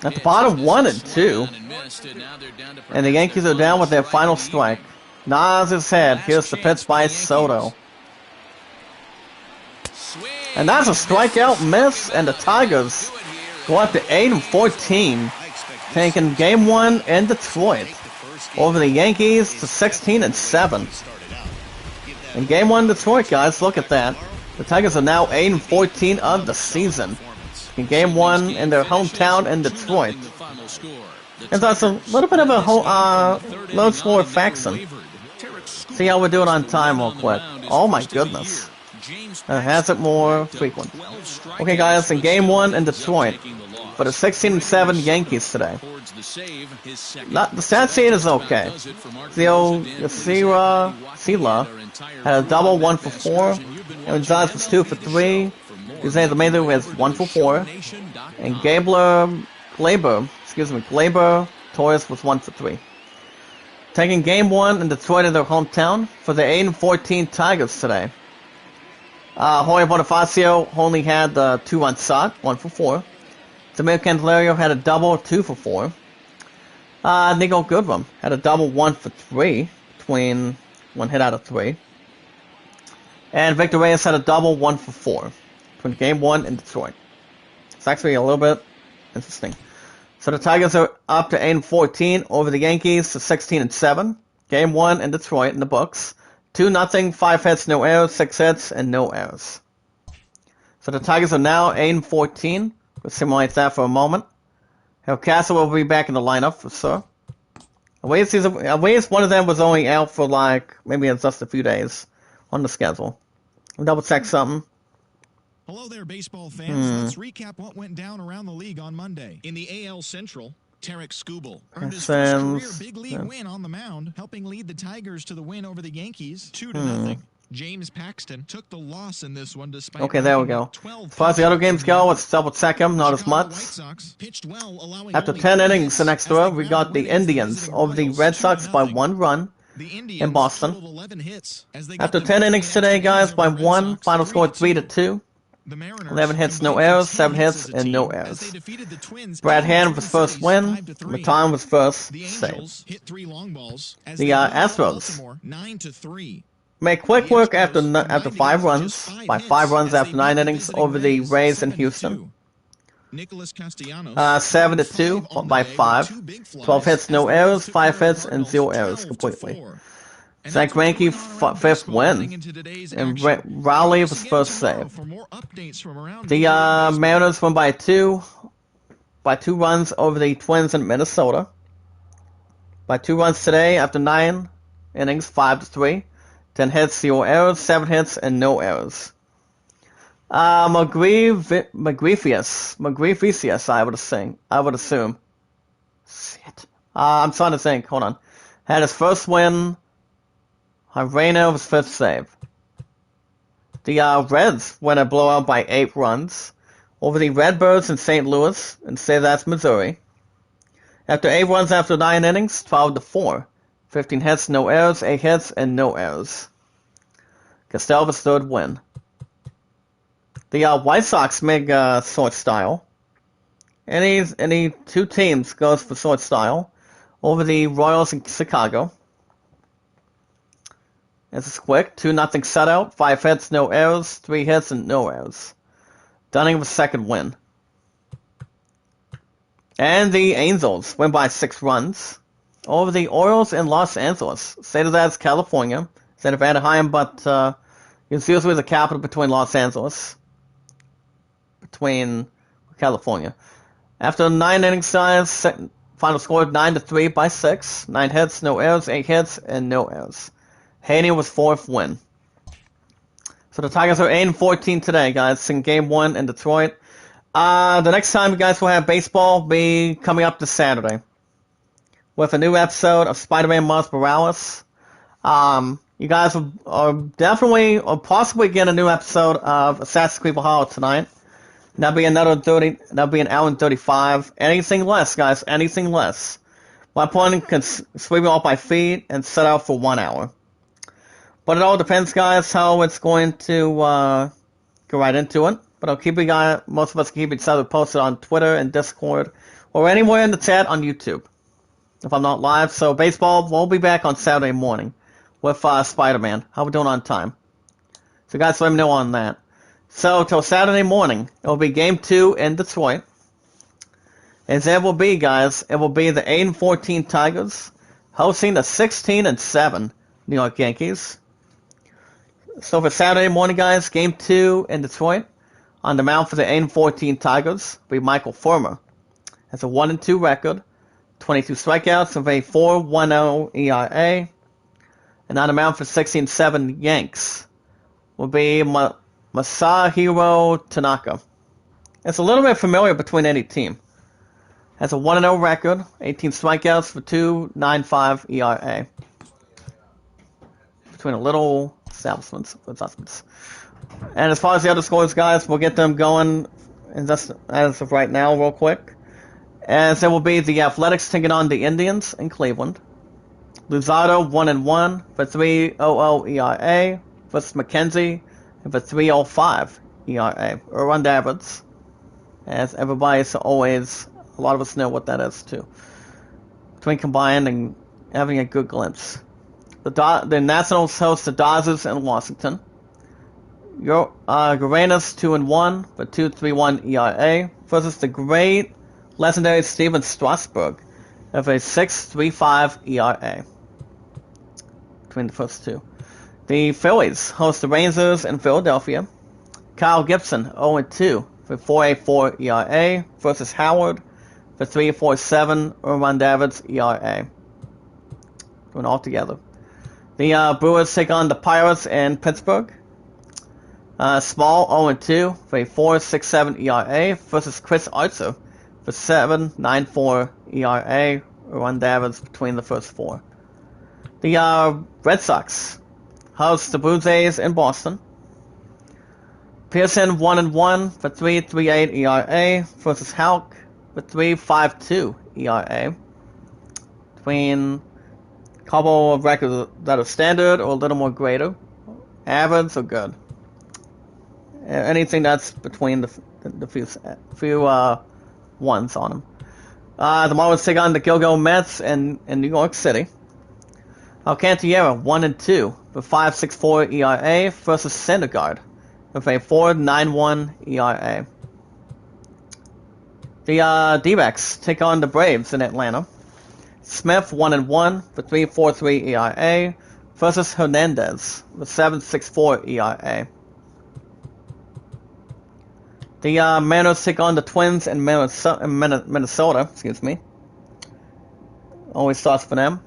At the bottom, 1 and 2. And the Yankees are down with their final strike. Nas his head. Here's the pitch by Soto. And that's a strikeout miss. And the Tigers go up to 8-14. Taking game 1 in Detroit. Over the Yankees to 16-7. In game 1 Detroit, guys, look at that. The Tigers are now 8-14 of the season. In game 1 in their hometown in Detroit. And that's a little bit of a low score faction. See how we're doing on time real quick. Oh my goodness. Has it more frequent. Okay guys, in game 1 in Detroit. For the 16-7 Yankees today. The stat sheet is okay. Theo Sila had a double, 1 for 4. And Jones was 2 for 3. Jose LeMahieu was 1 for 4. And Gleyber Torres was 1 for 3. Taking game 1 in Detroit in their hometown for the 8-14 Tigers today. Jorge Bonifacio only had 2 on shot, 1 for 4. Samir Candelario had a double, 2 for 4. Nico Goodrum had a double, 1 for 3, between 1 hit out of 3. And Victor Reyes had a double, 1 for 4, between game 1 in Detroit. It's actually a little bit interesting. So the Tigers are up to 8-14 over the Yankees to 16-7. Game 1 in Detroit in the books. 2-0, 5 hits, no errors, 6 hits, and no errors. So the Tigers are now 8-14. We'll simulate that for a moment. Castle will be back in the lineup for sure. At least one of them was only out for like maybe just a few days on the schedule. We'll double check something. Hello there, baseball fans. Let's recap what went down around the league on Monday. In the AL Central, Tarek Skubal earned his first career big league win on the mound, helping lead the Tigers to the win over the Yankees 2-0. James Paxton took the loss in this one despite. Okay, there we go. As far as the other games go, let's double check them. Not as much. After 10 innings the next row, we got the Indians over the Red Sox by 1 run in Boston. After 10 innings today, guys, by 1. Final score 3-2. 11 hits, no errors, 7 hits, and no errors. Brad Hand was first win. Matan was first save. The Astros make quick work after 5 runs, by 5 runs after 9 innings over the Rays in Houston. 7-2 by 5. 12 hits, no errors, 5 hits, and 0 errors completely. Zach Greinke, 5th win, and Rowley was first save. The Mariners won by 2 runs over the Twins in Minnesota. By 2 runs today after 9 innings, 5-3. 10 hits, 0 errors, 7 hits, and no errors. Magrifius, I would assume. Shit. I'm trying to think, hold on. Had his first win. Reina was 5th save. The Reds won a blowout by 8 runs over the Redbirds in St. Louis, and say that's Missouri. After 8 runs after 9 innings, 12-4. 15 hits, no errors, 8 hits, and no errors. Castelva's 3rd win. The White Sox make sort style. Any 2 teams goes for sort style over the Royals in Chicago. This is quick. 2-0 shutout. 5 hits, no errors. 3 hits, and no errors. Dunning was 2nd win. And the Angels win by 6 runs over the Orioles in Los Angeles. State of that's California. Instead of Anaheim, but it's usually the capital between Los Angeles. Between California. After 9 innings, final score 9-3 by 6. 9 hits, no errors, 8 hits, and no errors. Haney was 4th win. So the Tigers are 8-14 today, guys, in Game 1 in Detroit. The next time you guys will have baseball be coming up this Saturday with a new episode of Spider-Man Miles Morales. You guys are definitely or possibly getting a new episode of Assassin's Creed Valhalla tonight. That'll be that'll be an hour and 35. Anything less, guys, anything less. My opponent can sweep it off by feet and set out for 1 hour. But it all depends, guys, how it's going to go right into it. But I'll keep most of us keep each other posted on Twitter and Discord or anywhere in the chat on YouTube if I'm not live. So baseball, we'll be back on Saturday morning with Spider-Man. How we doing on time? So guys, let me know on that. So till Saturday morning, it will be Game 2 in Detroit. As it will be, guys, it will be the 8-14 Tigers hosting the 16-7 New York Yankees. So for Saturday morning, guys, Game 2 in Detroit. On the mound for the 8-14 Tigers will be Michael Fulmer. Has a 1-2 record, 22 strikeouts with a 4.10 ERA. And on the mound for 16-7 Yanks will be Masahiro Tanaka. It's a little bit familiar between any team. Has a 1-0 record, 18 strikeouts for 2.95 ERA. Between a little adjustments. And as far as the other scores, guys, we'll get them going as of right now real quick. As there will be the Athletics taking on the Indians in Cleveland. Luzardo 1-1 for 3.00 ERA versus McKenzie for 3.05 ERA. Around average. As everybody's always, a lot of us know what that is too. Between combined and having a good glimpse. The Nationals host the Dodgers in Washington. Uranus 2-1 for 2.31 ERA versus the great legendary Steven Strasburg with a 6.35 ERA between the first two. The Phillies host the Rangers in Philadelphia. Kyle Gibson 0-2 for 4.84 ERA versus Howard for 3.47 Irvin Davids ERA. Going all together. The Brewers take on the Pirates in Pittsburgh. Small 0-2 for a 4.67 ERA versus Chris Archer for 7.94 ERA. Irvin Davids between the first four. The Red Sox host the Blue Jays in Boston. Pearson 1-1 for 3.38 ERA versus Houck for 3.52 ERA. Between a couple of records that are standard or a little more greater. Average or good. Anything that's between the few ones on them. The Marlins take on the Gilgo Mets in New York City. Alcantara 1-2 for 5.64 ERA versus Syndergaard with a 4.91 ERA. The D-backs take on the Braves in Atlanta. Smith 1-1 for 3.43 ERA versus Hernandez with 7.64 ERA. The Mariners take on the Twins in Minnesota. Excuse me. Always starts for them.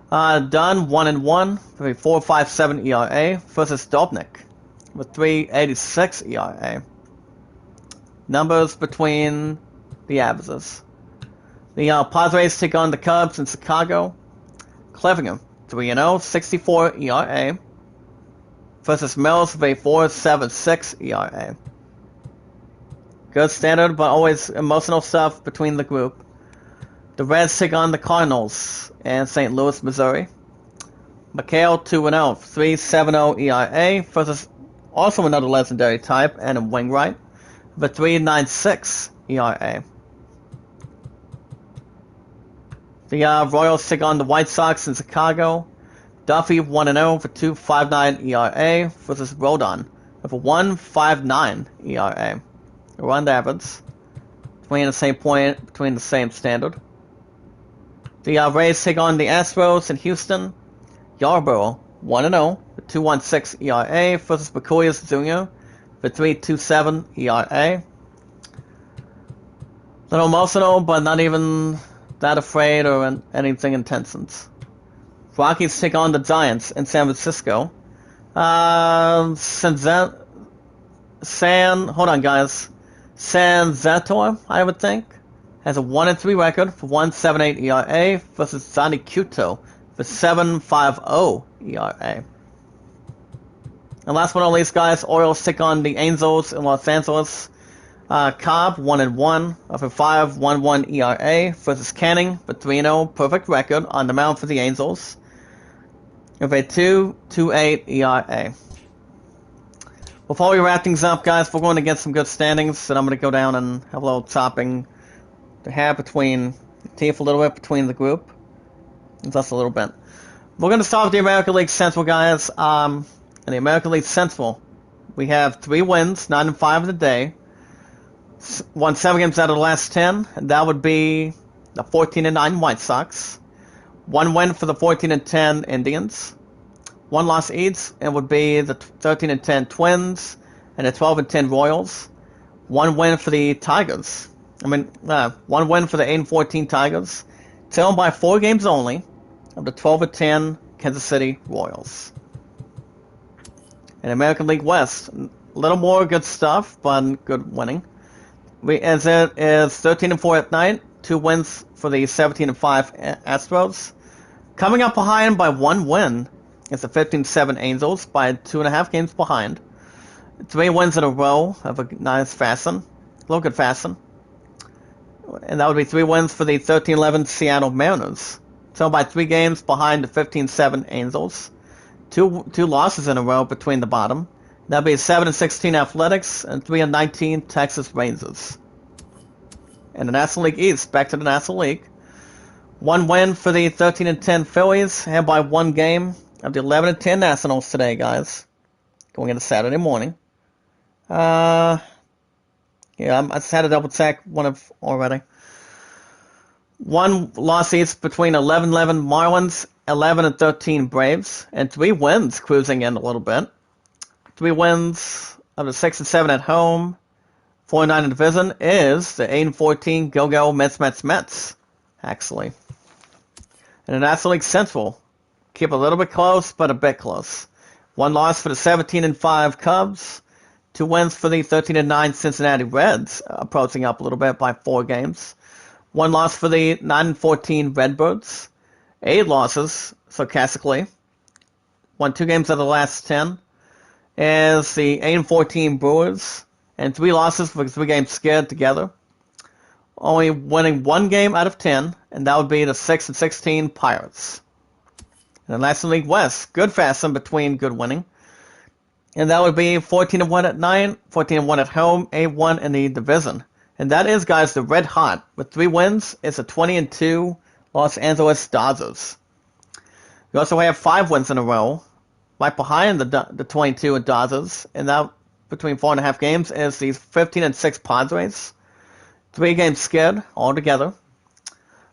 Dunn 1-1 for a 4.57 ERA versus Dobnik with 3.86 ERA. Numbers between the averages. The Padres take on the Cubs in Chicago. Cleveland 3-0, 64 ERA versus Mills with a 4.76 ERA. Good standard, but always emotional stuff between the group. The Reds take on the Cardinals in St. Louis, Missouri. McHale 2-0, 3.70 ERA versus also another legendary type and a Wainwright with a 3.96 ERA. The Royals take on the White Sox in Chicago. Duffy 1-0 for 2.59 ERA versus Rodon with a 1.59 ERA. Run the average between the same point, between the same standard. The Rays take on the Astros in Houston. Yarborough 1-0 for 2.16 ERA versus Becoyas Jr. for 3.27 ERA. Little emotional, but not even that afraid or anything intense. Rockies take on the Giants in San Francisco. Hold on, guys. San Zator, I would think, has a 1-3 record for 1.78 ERA versus Zani Kuto for 7.50 ERA. And last but not least, guys, Orioles take on the Angels in Los Angeles. Cobb 1-1 of a 5.11 ERA versus Canning for 3-0, perfect record on the mound for the Angels with a 2.28 ERA. Before we wrap things up, guys, we're going to get some good standings, and I'm going to go down and have a little topping to have between the team a little bit between the group. Just a little bit. We're going to start with the American League Central, guys. In the American League Central, we have 3 wins, 9-5 in the day. Won 7 games out of the last 10, and that would be the 14-9 White Sox. 1 win for the 14-10 Indians. 1 loss each, it would be the 13-10 Twins and the 12-10 Royals. 1 win for the Tigers. 1 win for the 8-14 Tigers. Tailed by 4 games only of the 12-10 Kansas City Royals. In American League West, a little more good stuff, but good winning. As it is 13-4 at night, 2 wins for the 17-5 Astros. Coming up behind by 1 win is the 15-7 Angels by 2.5 games behind. 3 wins in a row of a nice fashion. A little good fashion. And that would be 3 wins for the 13-11 Seattle Mariners. So by 3 games behind the 15-7 Angels. 2 losses in a row between the bottom. That would be 7-16 Athletics and 3-19 Texas Rangers. In the National League East, back to the National League. 1 win for the 13-10 Phillies, and by 1 game of the 11-10 Nationals today, guys. Going into Saturday morning. I just had to double check one of already. 1 loss each between 11-11 Marlins, 11-13 Braves, and 3 wins cruising in a little bit. 3 wins of the 6-7 at home, 4-9 in the division is the 8-14 Go-Go Mets, actually. And in National League Central, keep a little bit close, but a bit close. 1 loss for the 17-5 Cubs, 2 wins for the 13-9 Cincinnati Reds, approaching up a little bit by 4 games. 1 loss for the 9-14 Redbirds, 8 losses, sarcastically. Won 2 games out of the last 10. Is the 8-14 Brewers, and 3 losses for 3 games skid together. Only winning 1 game out of 10, and that would be the 6-16 Pirates. In the National League West, good fast in between good winning. And that would be 14-1 at night, 14-1 at home, 8-1 in the division. And that is, guys, the red hot. With 3 wins, it's a 20-2 Los Angeles Dodgers. We also have 5 wins in a row. Right behind the 22 Dodgers, and that between 4.5 games is the 15-6 Padres. 3 games skid altogether.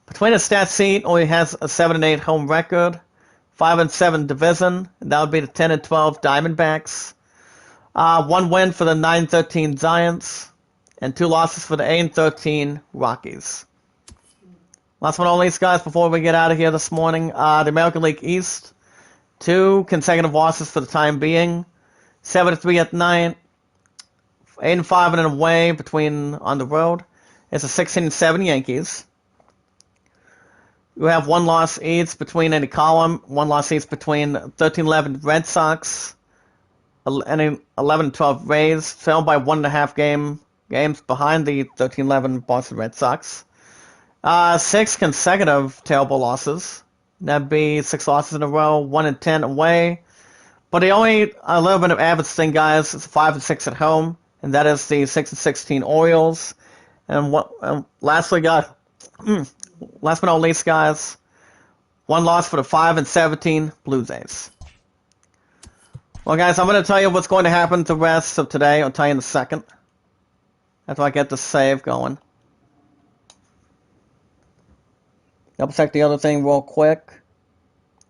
Between the stat sheet, only has a 7-8 home record, 5-7 division, and that would be the 10-12 Diamondbacks. 1 win for the 9-13 Giants, and 2 losses for the 8-13 Rockies. Last but not least, guys, before we get out of here this morning, the American League East. 2 consecutive losses for the time being. 7-3 at night. 8-5 and away between on the road. It's a 16-7 Yankees. You have 1 loss each between any column. 1 loss each between 13-11 Red Sox and 11-12 Rays. Fell by 1.5 games behind the 13-11 Boston Red Sox. 6 consecutive terrible losses. That'd be 6 losses in a row, 1-10 away. But the only a little bit of average thing, guys, is 5-6 at home, and that is the 6-16 Orioles. And lastly, guys, last but not least, guys, 1 loss for the 5-17 Blue Jays. Well, guys, I'm going to tell you what's going to happen the rest of today. I'll tell you in a second. After I get the save going. Double check the other thing real quick.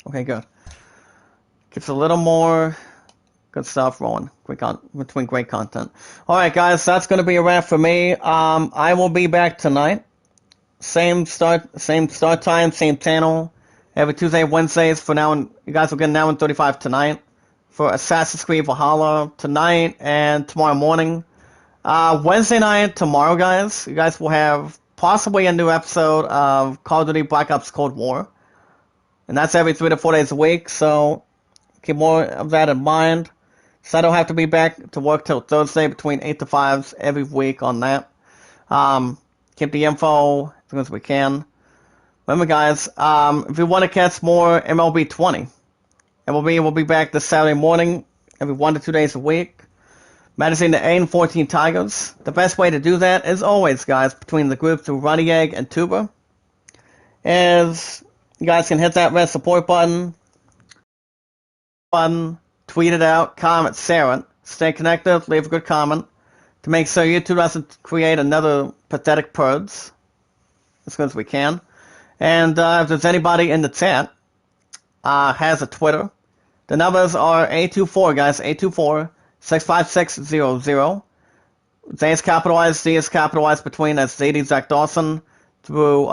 Okay, good. Gets a little more good stuff rolling between great content. Alright, guys, that's going to be a wrap for me. I will be back tonight. Same start time, same channel. Every Tuesday, Wednesdays for now. You guys will get an hour and 35 tonight for Assassin's Creed Valhalla tonight and tomorrow morning. Wednesday night, tomorrow, guys, you guys will have possibly a new episode of Call of Duty Black Ops Cold War. And that's every 3 to 4 days a week, so keep more of that in mind. So I don't have to be back to work till Thursday between 8 to 5 every week on that. Keep the info as soon as we can. Remember, guys, if you want to catch more MLB 20, MLB will be back this Saturday morning every 1 to 2 days a week. Managing the 8-14 Tigers. The best way to do that, as always, guys, between the group through Runny Egg and Tuba, is you guys can hit that red support button, tweet it out, comment, share it, stay connected, leave a good comment to make sure YouTube doesn't create another pathetic purge as soon as we can. And if there's anybody in the chat has a Twitter, the numbers are 824, guys, 824. 65600. Z is capitalized, Z is capitalized between as ZD Zach Dawson through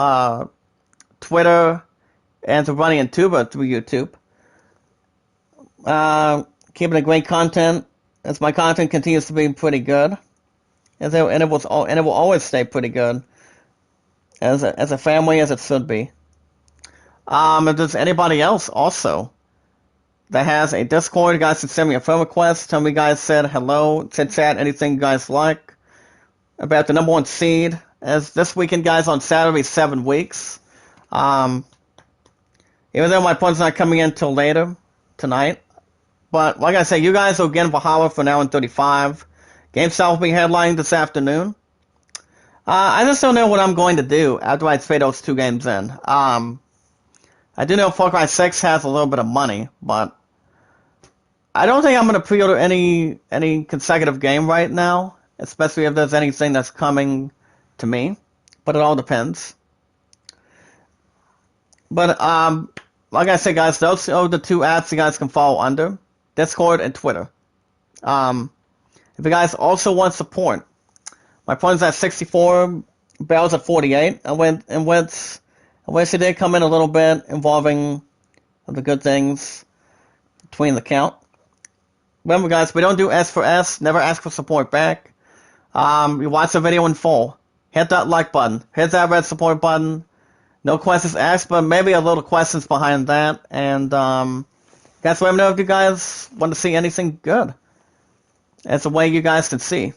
Twitter and through Running and Tuba through YouTube. Keeping a great content as my content continues to be pretty good, and it will always stay pretty good as a family as it should be. If there's anybody else also that has a Discord, you guys can send me a friend request. Tell me you guys said hello, chit chat, anything you guys like about the #1 seed. As this weekend, guys, on Saturday, 7 weeks. Even though my opponent's not coming in till later tonight. But like I said, you guys will get Valhalla for now in 35. GameStop will be headlining this afternoon. I just don't know what I'm going to do after I trade those 2 games in. I do know Far Cry 6 has a little bit of money, but I don't think I'm going to pre-order any consecutive game right now, especially if there's anything that's coming to me, but it all depends. But like I said, guys, those are the two apps you guys can follow under: Discord and Twitter. If you guys also want support, my phone's at 64, Bell's at 48. I wish it did come in a little bit involving the good things between the count. Remember, guys, we don't do S for S. Never ask for support back. You watch the video in full. Hit that like button. Hit that red support button. No questions asked, but maybe a little questions behind that. And guys, let me know if you guys want to see anything good. That's the way you guys can see.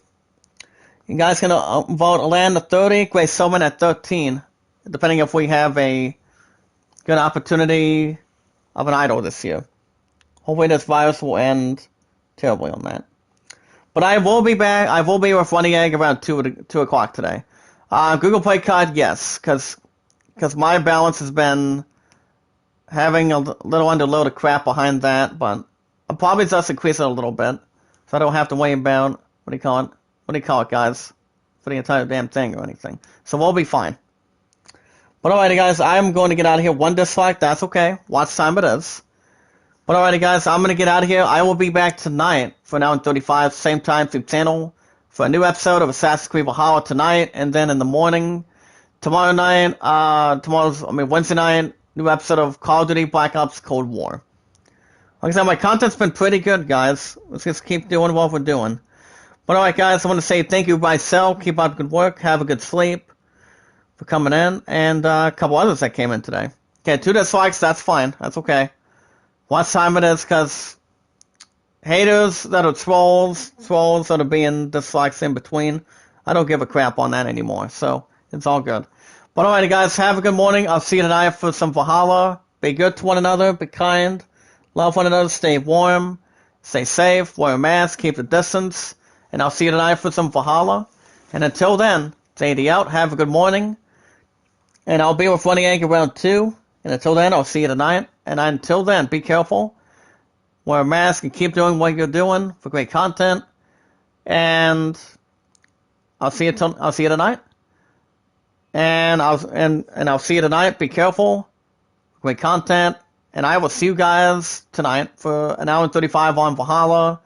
You guys can vote Alan at 30, Grace Soman at 13, depending if we have a good opportunity of an idol this year. Hopefully this virus will end terribly on that. But I will be back. I will be with Running Egg around 2 o'clock today. Google Play card, yes, because my balance has been having a little underload crap behind that, but I'll probably just increase it a little bit, so I don't have to worry about, what do you call it, guys? For the entire damn thing or anything. So we'll be fine. But alrighty, guys, I'm going to get out of here. 1 dislike, that's okay. Watch time it is. But alrighty, guys, I'm going to get out of here. I will be back tonight for an hour and 35, same time, same channel, for a new episode of Assassin's Creed Valhalla tonight, and then in the morning, tomorrow night, Wednesday night, new episode of Call of Duty Black Ops Cold War. Like I said, my content's been pretty good, guys. Let's just keep doing what we're doing. But alright, guys, I want to say thank you myself. Keep up good work. Have a good sleep for coming in. And a couple others that came in today. Okay, 2 dislikes. That's fine. That's okay. What time it is, because haters that are trolls that are being dislikes in between, I don't give a crap on that anymore. So, it's all good. But alrighty, guys, have a good morning. I'll see you tonight for some Valhalla. Be good to one another. Be kind. Love one another. Stay warm. Stay safe. Wear a mask. Keep the distance. And I'll see you tonight for some Valhalla. And until then, JD out. Have a good morning. And I'll be with Running Egg around 2. And until then, I'll see you tonight. And until then, be careful. Wear a mask and keep doing what you're doing for great content. And I'll see you tonight. And I'll see you tonight. Be careful. Great content. And I will see you guys tonight for an hour and 35 on Valhalla.